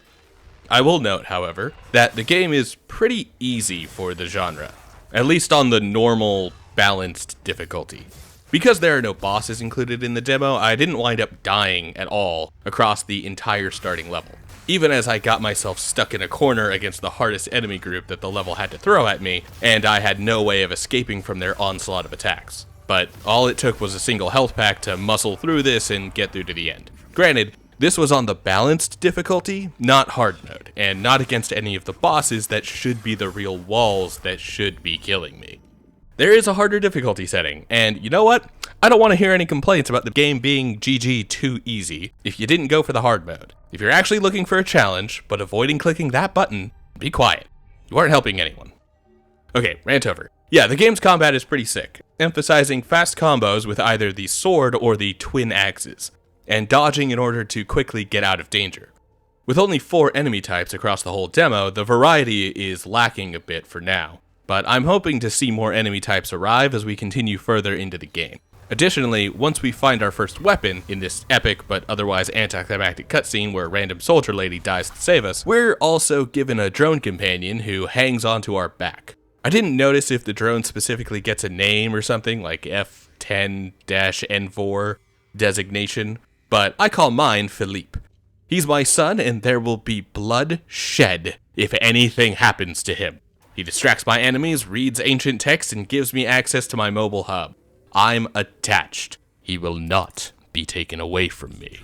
I will note, however, that the game is pretty easy for the genre, at least on the normal, balanced difficulty. Because there are no bosses included in the demo, I didn't wind up dying at all across the entire starting level, even as I got myself stuck in a corner against the hardest enemy group that the level had to throw at me, and I had no way of escaping from their onslaught of attacks. But all it took was a single health pack to muscle through this and get through to the end. Granted, this was on the balanced difficulty, not hard mode, and not against any of the bosses that should be the real walls that should be killing me. There is a harder difficulty setting, and you know what? I don't want to hear any complaints about the game being GG too easy if you didn't go for the hard mode. If you're actually looking for a challenge, but avoiding clicking that button, be quiet. You aren't helping anyone. Okay, rant over. Yeah, the game's combat is pretty sick, emphasizing fast combos with either the sword or the twin axes, and dodging in order to quickly get out of danger. With only 4 enemy types across the whole demo, the variety is lacking a bit for now. But I'm hoping to see more enemy types arrive as we continue further into the game. Additionally, once we find our first weapon in this epic but otherwise anticlimactic cutscene where a random soldier lady dies to save us, we're also given a drone companion who hangs onto our back. I didn't notice if the drone specifically gets a name or something like F10-N4 designation, but I call mine Philippe. He's my son and there will be blood shed if anything happens to him. He distracts my enemies, reads ancient text, and gives me access to my mobile hub. I'm attached. He will not be taken away from me.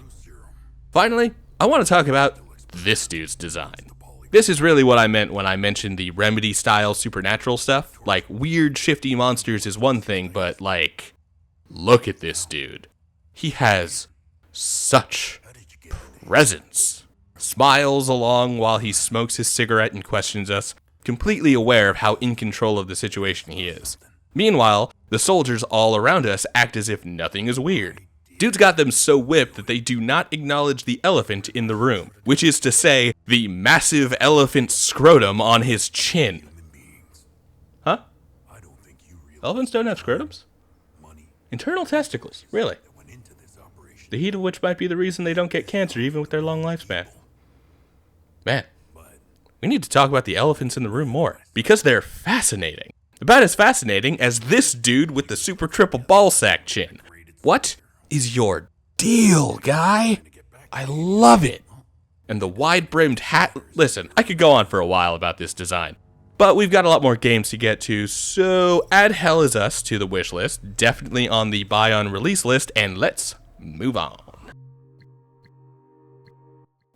Finally, I want to talk about this dude's design. This is really what I meant when I mentioned the Remedy-style supernatural stuff. Like, weird, shifty monsters is one thing, but like, look at this dude. He has such presence. Smiles along while he smokes his cigarette and questions us, completely aware of how in control of the situation he is. Meanwhile, the soldiers all around us act as if nothing is weird. Dude's got them so whipped that they do not acknowledge the elephant in the room, which is to say, the massive elephant scrotum on his chin. Huh? Elephants don't have scrotums? Internal testicles, really? The heat of which might be the reason they don't get cancer even with their long lifespan. Man. We need to talk about the elephants in the room more, because they're fascinating. About as fascinating as this dude with the super triple ballsack chin. What is your deal, guy? I love it. And the wide-brimmed hat. Listen, I could go on for a while about this design, but we've got a lot more games to get to, so add Hell Is Us to the wish list, definitely on the buy on release list, and let's move on.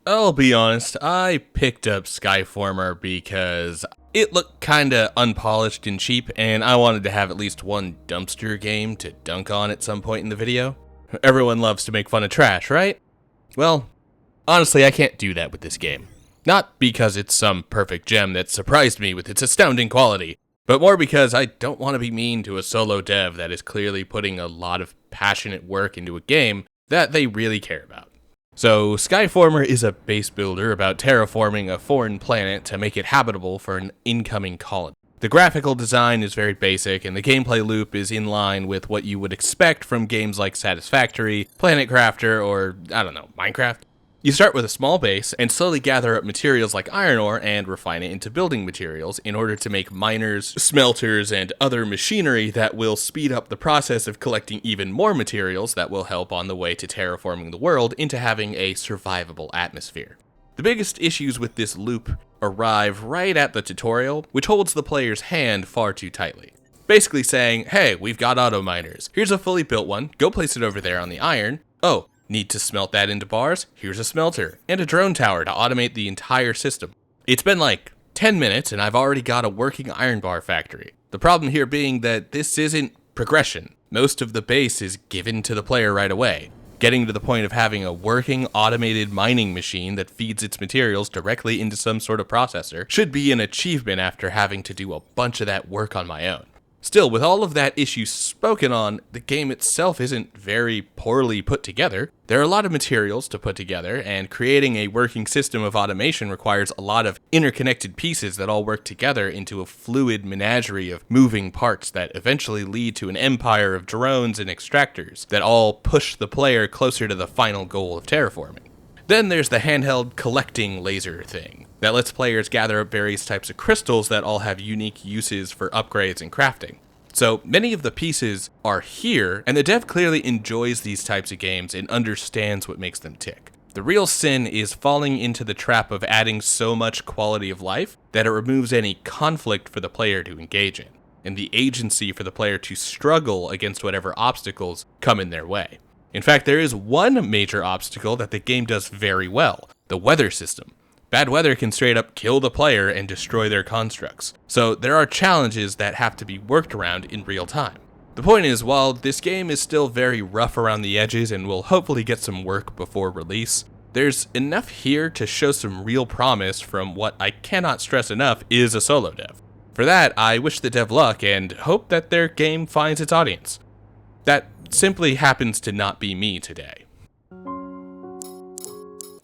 I'll be honest, I picked up Skyformer because it looked kinda unpolished and cheap, and I wanted to have at least one dumpster game to dunk on at some point in the video. Everyone loves to make fun of trash, right? Well, honestly, I can't do that with this game. Not because it's some perfect gem that surprised me with its astounding quality, but more because I don't want to be mean to a solo dev that is clearly putting a lot of passionate work into a game that they really care about. So, Skyformer is a base builder about terraforming a foreign planet to make it habitable for an incoming colony. The graphical design is very basic, and the gameplay loop is in line with what you would expect from games like Satisfactory, Planet Crafter, or, I don't know, Minecraft. You start with a small base and slowly gather up materials like iron ore and refine it into building materials in order to make miners, smelters, and other machinery that will speed up the process of collecting even more materials that will help on the way to terraforming the world into having a survivable atmosphere. The biggest issues with this loop arrive right at the tutorial, which holds the player's hand far too tightly. Basically saying, hey, we've got auto miners. Here's a fully built one, go place it over there on the iron. Oh, need to smelt that into bars? Here's a smelter, and a drone tower to automate the entire system. It's been like 10 minutes and I've already got a working iron bar factory. The problem here being that this isn't progression. Most of the base is given to the player right away. Getting to the point of having a working automated mining machine that feeds its materials directly into some sort of processor should be an achievement after having to do a bunch of that work on my own. Still, with all of that issue spoken on, the game itself isn't very poorly put together. There are a lot of materials to put together, and creating a working system of automation requires a lot of interconnected pieces that all work together into a fluid menagerie of moving parts that eventually lead to an empire of drones and extractors that all push the player closer to the final goal of terraforming. Then there's the handheld collecting laser thing that lets players gather up various types of crystals that all have unique uses for upgrades and crafting. So many of the pieces are here, and the dev clearly enjoys these types of games and understands what makes them tick. The real sin is falling into the trap of adding so much quality of life that it removes any conflict for the player to engage in, and the agency for the player to struggle against whatever obstacles come in their way. In fact, there is one major obstacle that the game does very well: the weather system. Bad weather can straight up kill the player and destroy their constructs, so there are challenges that have to be worked around in real time. The point is, while this game is still very rough around the edges and will hopefully get some work before release, there's enough here to show some real promise from what I cannot stress enough is a solo dev. For that, I wish the dev luck and hope that their game finds its audience. That simply happens to not be me today.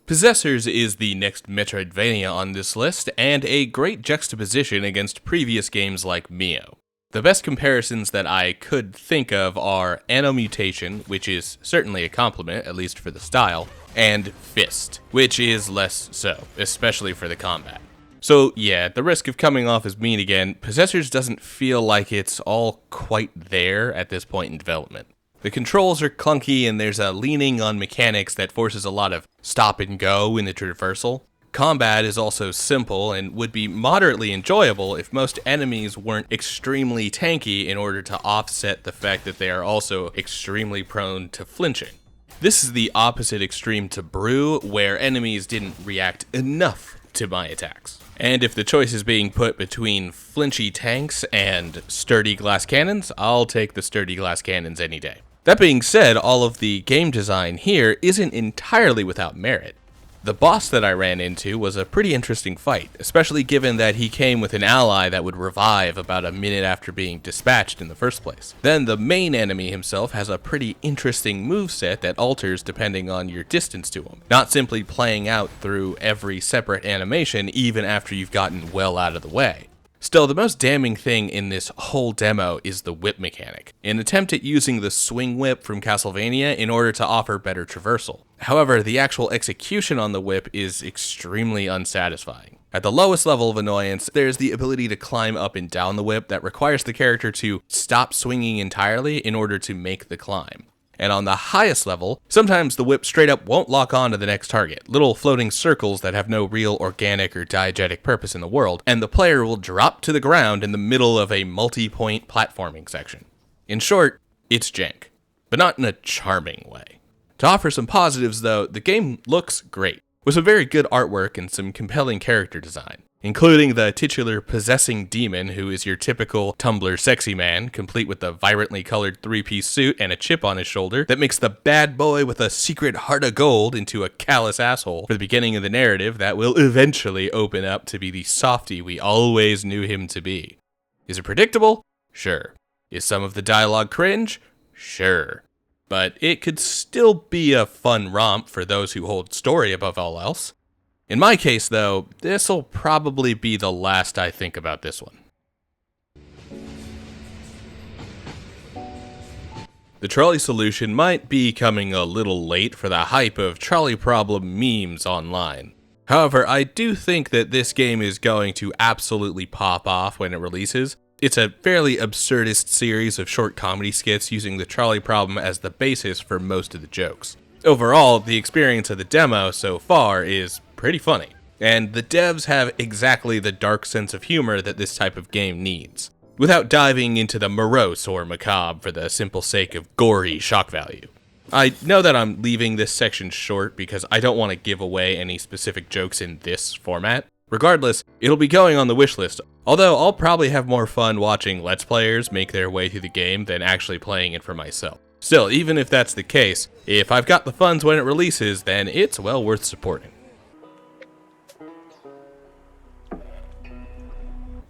Possessors is the next Metroidvania on this list, and a great juxtaposition against previous games like Mio. The best comparisons that I could think of are Anno Mutation, which is certainly a compliment, at least for the style, and Fist, which is less so, especially for the combat. So yeah, at the risk of coming off as mean again, Possessors doesn't feel like it's all quite there at this point in development. The controls are clunky, and there's a leaning on mechanics that forces a lot of stop and go in the traversal. Combat is also simple and would be moderately enjoyable if most enemies weren't extremely tanky in order to offset the fact that they are also extremely prone to flinching. This is the opposite extreme to Brew, where enemies didn't react enough to my attacks. And if the choice is being put between flinchy tanks and sturdy glass cannons, I'll take the sturdy glass cannons any day. That being said, all of the game design here isn't entirely without merit. The boss that I ran into was a pretty interesting fight, especially given that he came with an ally that would revive about a minute after being dispatched in the first place. Then the main enemy himself has a pretty interesting moveset that alters depending on your distance to him, not simply playing out through every separate animation even after you've gotten well out of the way. Still, the most damning thing in this whole demo is the whip mechanic, an attempt at using the swing whip from Castlevania in order to offer better traversal. However, the actual execution on the whip is extremely unsatisfying. At the lowest level of annoyance, there's the ability to climb up and down the whip that requires the character to stop swinging entirely in order to make the climb. And on the highest level, sometimes the whip straight up won't lock on to the next target, little floating circles that have no real organic or diegetic purpose in the world, and the player will drop to the ground in the middle of a multi-point platforming section. In short, it's jank, but not in a charming way. To offer some positives though, the game looks great, with some very good artwork and some compelling character design, including the titular possessing demon, who is your typical Tumblr sexy man, complete with a vibrantly colored three-piece suit and a chip on his shoulder that makes the bad boy with a secret heart of gold into a callous asshole for the beginning of the narrative that will eventually open up to be the softy we always knew him to be. Is it predictable? Sure. Is some of the dialogue cringe? Sure. But it could still be a fun romp for those who hold story above all else. In my case, though, this'll probably be the last I think about this one. The Trolley Solution might be coming a little late for the hype of trolley problem memes online. However, I do think that this game is going to absolutely pop off when it releases. It's a fairly absurdist series of short comedy skits using the trolley problem as the basis for most of the jokes. Overall, the experience of the demo so far is pretty funny, and the devs have exactly the dark sense of humor that this type of game needs, without diving into the morose or macabre for the simple sake of gory shock value. I know that I'm leaving this section short because I don't want to give away any specific jokes in this format. Regardless, it'll be going on the wishlist, although I'll probably have more fun watching Let's Players make their way through the game than actually playing it for myself. Still, even if that's the case, if I've got the funds when it releases, then it's well worth supporting.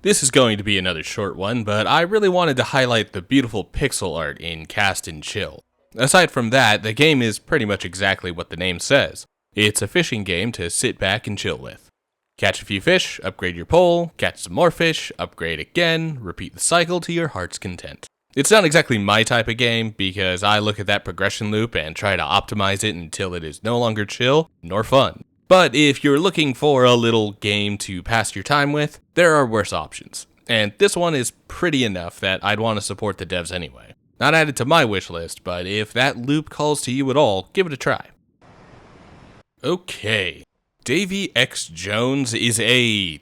This is going to be another short one, but I really wanted to highlight the beautiful pixel art in Cast and Chill. Aside from that, the game is pretty much exactly what the name says. It's a fishing game to sit back and chill with. Catch a few fish, upgrade your pole, catch some more fish, upgrade again, repeat the cycle to your heart's content. It's not exactly my type of game, because I look at that progression loop and try to optimize it until it is no longer chill nor fun. But if you're looking for a little game to pass your time with, there are worse options. And this one is pretty enough that I'd want to support the devs anyway. Not added to my wish list, but if that loop calls to you at all, give it a try. Okay, Davy X Jones is a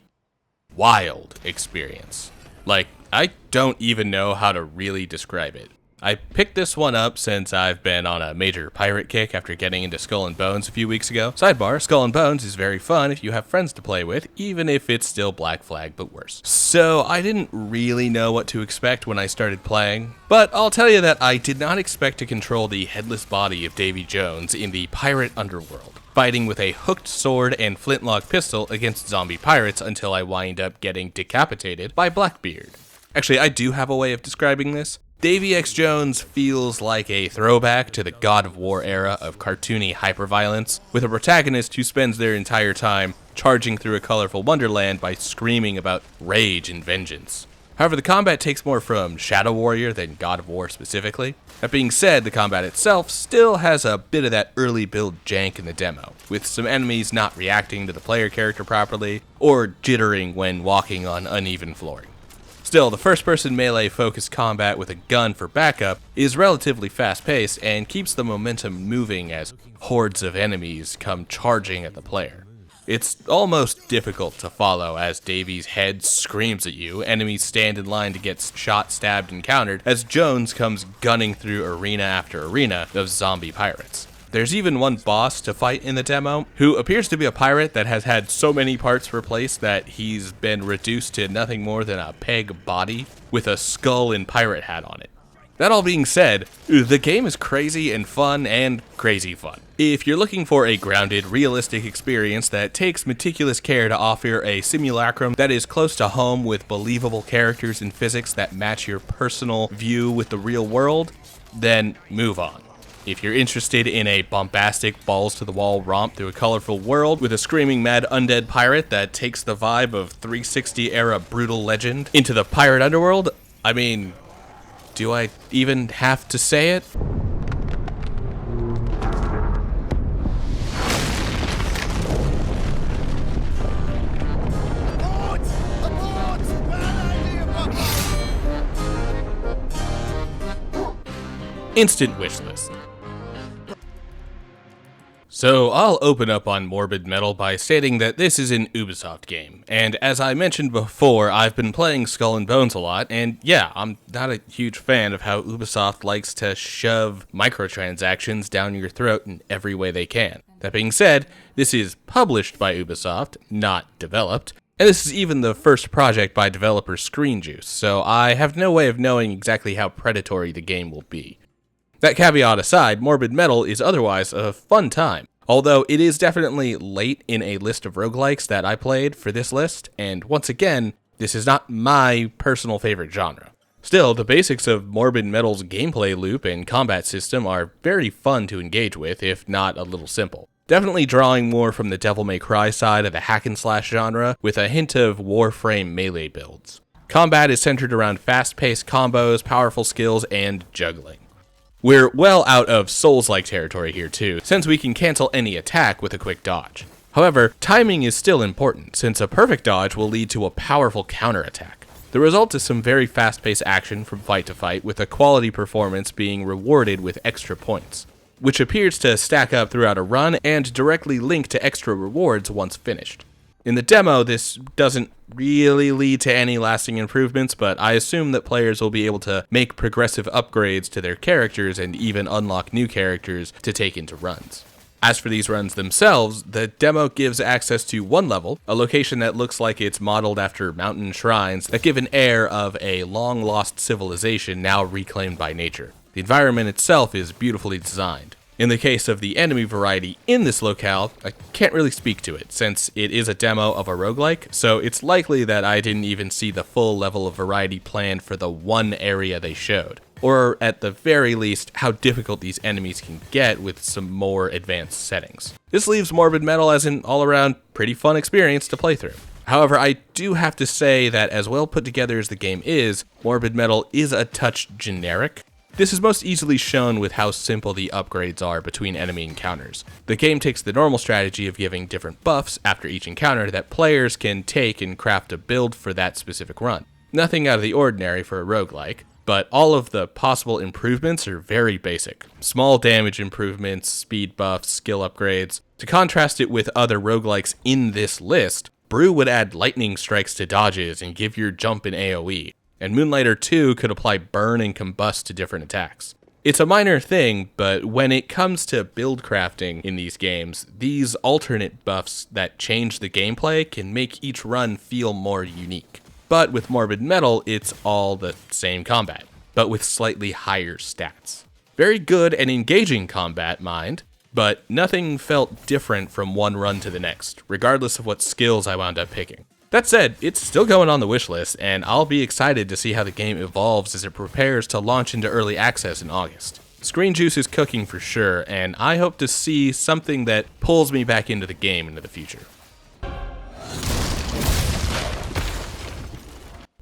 wild experience. Like, I don't even know how to really describe it. I picked this one up since I've been on a major pirate kick after getting into Skull and Bones a few weeks ago. Sidebar, Skull and Bones is very fun if you have friends to play with, even if it's still Black Flag but worse. So I didn't really know what to expect when I started playing, but I'll tell you that I did not expect to control the headless body of Davy Jones in the pirate underworld, fighting with a hooked sword and flintlock pistol against zombie pirates until I wind up getting decapitated by Blackbeard. Actually, I do have a way of describing this. Davy X Jones feels like a throwback to the God of War era of cartoony hyperviolence, with a protagonist who spends their entire time charging through a colorful wonderland by screaming about rage and vengeance. However, the combat takes more from Shadow Warrior than God of War specifically. That being said, the combat itself still has a bit of that early build jank in the demo, with some enemies not reacting to the player character properly, or jittering when walking on uneven flooring. Still, the first-person melee-focused combat with a gun for backup is relatively fast-paced and keeps the momentum moving as hordes of enemies come charging at the player. It's almost difficult to follow as Davy's head screams at you, enemies stand in line to get shot, stabbed, and countered, as Jones comes gunning through arena after arena of zombie pirates. There's even one boss to fight in the demo, who appears to be a pirate that has had so many parts replaced that he's been reduced to nothing more than a peg body with a skull and pirate hat on it. That all being said, the game is crazy and fun and crazy fun. If you're looking for a grounded, realistic experience that takes meticulous care to offer a simulacrum that is close to home with believable characters and physics that match your personal view with the real world, then move on. If you're interested in a bombastic, balls-to-the-wall romp through a colorful world with a screaming mad undead pirate that takes the vibe of 360-era brutal legend into the pirate underworld, I mean, do I even have to say it? Instant wishlist. So I'll open up on Morbid Metal by stating that this is an Ubisoft game, and as I mentioned before, I've been playing Skull and Bones a lot, and yeah, I'm not a huge fan of how Ubisoft likes to shove microtransactions down your throat in every way they can. That being said, this is published by Ubisoft, not developed, and this is even the first project by developer Screen Juice, so I have no way of knowing exactly how predatory the game will be. That caveat aside, Morbid Metal is otherwise a fun time, although it is definitely late in a list of roguelikes that I played for this list, and once again, this is not my personal favorite genre. Still, the basics of Morbid Metal's gameplay loop and combat system are very fun to engage with, if not a little simple. Definitely drawing more from the Devil May Cry side of the hack and slash genre, with a hint of Warframe melee builds. Combat is centered around fast-paced combos, powerful skills, and juggling. We're well out of Souls-like territory here too, since we can cancel any attack with a quick dodge. However, timing is still important, since a perfect dodge will lead to a powerful counterattack. The result is some very fast-paced action from fight to fight, with a quality performance being rewarded with extra points, which appears to stack up throughout a run and directly link to extra rewards once finished. In the demo, this doesn't really lead to any lasting improvements, but I assume that players will be able to make progressive upgrades to their characters and even unlock new characters to take into runs. As for these runs themselves, the demo gives access to one level, a location that looks like it's modeled after mountain shrines that give an air of a long-lost civilization now reclaimed by nature. The environment itself is beautifully designed. In the case of the enemy variety in this locale, I can't really speak to it, since it is a demo of a roguelike, so it's likely that I didn't even see the full level of variety planned for the one area they showed, or at the very least, how difficult these enemies can get with some more advanced settings. This leaves Morbid Metal as an all-around pretty fun experience to play through. However, I do have to say that as well put together as the game is, Morbid Metal is a touch generic. This is most easily shown with how simple the upgrades are between enemy encounters. The game takes the normal strategy of giving different buffs after each encounter that players can take and craft a build for that specific run. Nothing out of the ordinary for a roguelike, but all of the possible improvements are very basic. Small damage improvements, speed buffs, skill upgrades. To contrast it with other roguelikes in this list, Brew would add lightning strikes to dodges and give your jump an AoE. And Moonlighter 2 could apply burn and combust to different attacks. It's a minor thing, but when it comes to build crafting in these games, these alternate buffs that change the gameplay can make each run feel more unique. But with Morbid Metal, it's all the same combat, but with slightly higher stats. Very good and engaging combat, mind, but nothing felt different from one run to the next, regardless of what skills I wound up picking. That said, it's still going on the wishlist, and I'll be excited to see how the game evolves as it prepares to launch into early access in August. Screen juice is cooking for sure, and I hope to see something that pulls me back into the game into the future.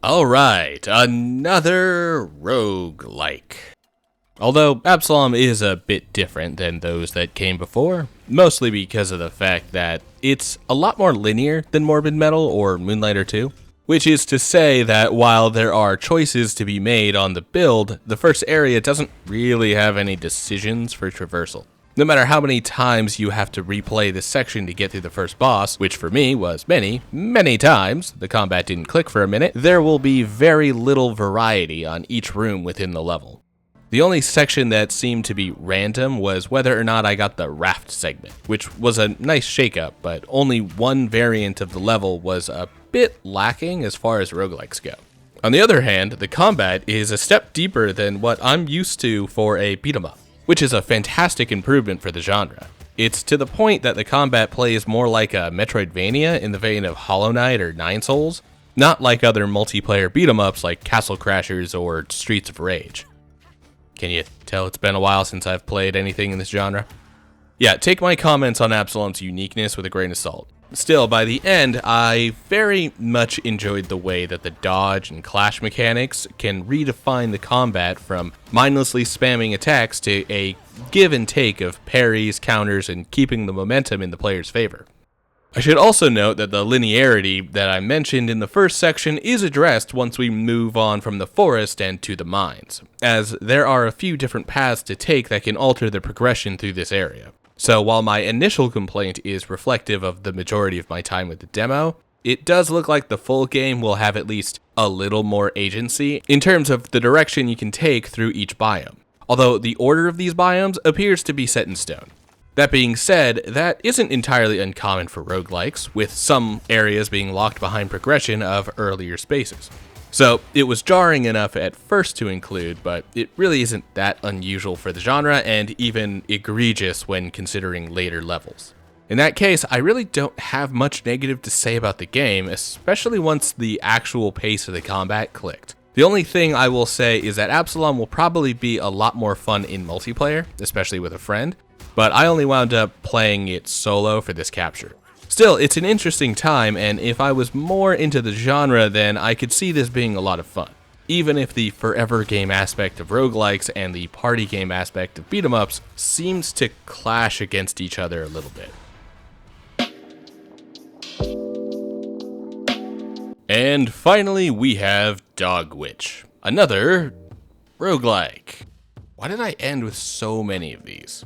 Alright, another roguelike. Although Absolum is a bit different than those that came before, mostly because of the fact that it's a lot more linear than Morbid Metal or Moonlighter 2, which is to say that while there are choices to be made on the build, the first area doesn't really have any decisions for traversal. No matter how many times you have to replay this section to get through the first boss, which for me was many, many times, the combat didn't click for a minute, there will be very little variety on each room within the level. The only section that seemed to be random was whether or not I got the raft segment, which was a nice shakeup, but only one variant of the level was a bit lacking as far as roguelikes go. On the other hand, the combat is a step deeper than what I'm used to for a beat-em-up, which is a fantastic improvement for the genre. It's to the point that the combat plays more like a Metroidvania in the vein of Hollow Knight or Nine Souls, not like other multiplayer beat-em-ups like Castle Crashers or Streets of Rage. Can you tell it's been a while since I've played anything in this genre? Yeah, take my comments on Absolum's uniqueness with a grain of salt. Still, by the end, I very much enjoyed the way that the dodge and clash mechanics can redefine the combat from mindlessly spamming attacks to a give and take of parries, counters, and keeping the momentum in the player's favor. I should also note that the linearity that I mentioned in the first section is addressed once we move on from the forest and to the mines, as there are a few different paths to take that can alter the progression through this area. So while my initial complaint is reflective of the majority of my time with the demo, it does look like the full game will have at least a little more agency in terms of the direction you can take through each biome, although the order of these biomes appears to be set in stone. That being said, that isn't entirely uncommon for roguelikes, with some areas being locked behind progression of earlier spaces. So it was jarring enough at first to include, but it really isn't that unusual for the genre and even egregious when considering later levels. In that case, I really don't have much negative to say about the game, especially once the actual pace of the combat clicked. The only thing I will say is that Absolum will probably be a lot more fun in multiplayer, especially with a friend, but I only wound up playing it solo for this capture. Still, it's an interesting time, and if I was more into the genre, then I could see this being a lot of fun, even if the forever game aspect of roguelikes and the party game aspect of beat-em-ups seems to clash against each other a little bit. And finally, we have Dogwitch, another roguelike. Why did I end with so many of these?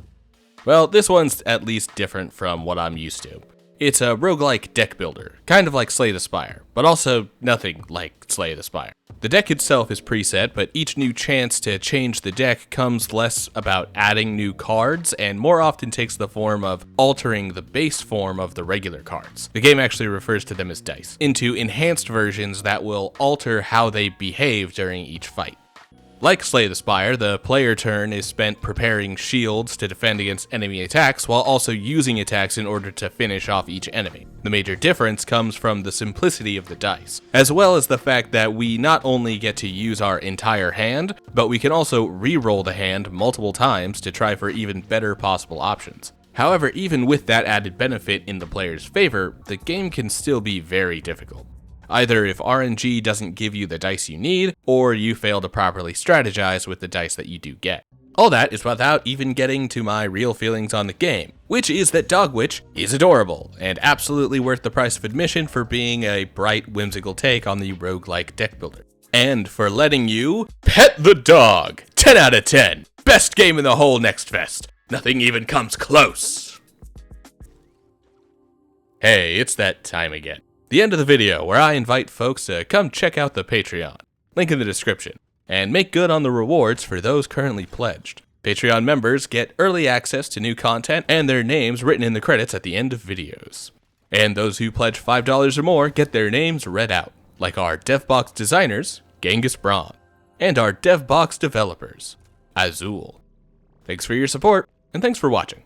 Well, this one's at least different from what I'm used to. It's a roguelike deck builder, kind of like Slay the Spire, but also nothing like Slay the Spire. The deck itself is preset, but each new chance to change the deck comes less about adding new cards and more often takes the form of altering the base form of the regular cards. The game actually refers to them as dice, into enhanced versions that will alter how they behave during each fight. Like Slay the Spire, the player turn is spent preparing shields to defend against enemy attacks while also using attacks in order to finish off each enemy. The major difference comes from the simplicity of the dice, as well as the fact that we not only get to use our entire hand, but we can also re-roll the hand multiple times to try for even better possible options. However, even with that added benefit in the player's favor, the game can still be very difficult. Either if RNG doesn't give you the dice you need, or you fail to properly strategize with the dice that you do get. All that is without even getting to my real feelings on the game, which is that Dogwitch is adorable, and absolutely worth the price of admission for being a bright, whimsical take on the roguelike deck builder. And for letting you pet the dog! 10 out of 10! Best game in the whole Next Fest! Nothing even comes close! Hey, it's that time again. The end of the video where I invite folks to come check out the Patreon, link in the description, and make good on the rewards for those currently pledged. Patreon members get early access to new content and their names written in the credits at the end of videos. And those who pledge $5 or more get their names read out, like our DevBox designers, Genghis Braun, and our DevBox developers, Azul. Thanks for your support, and thanks for watching.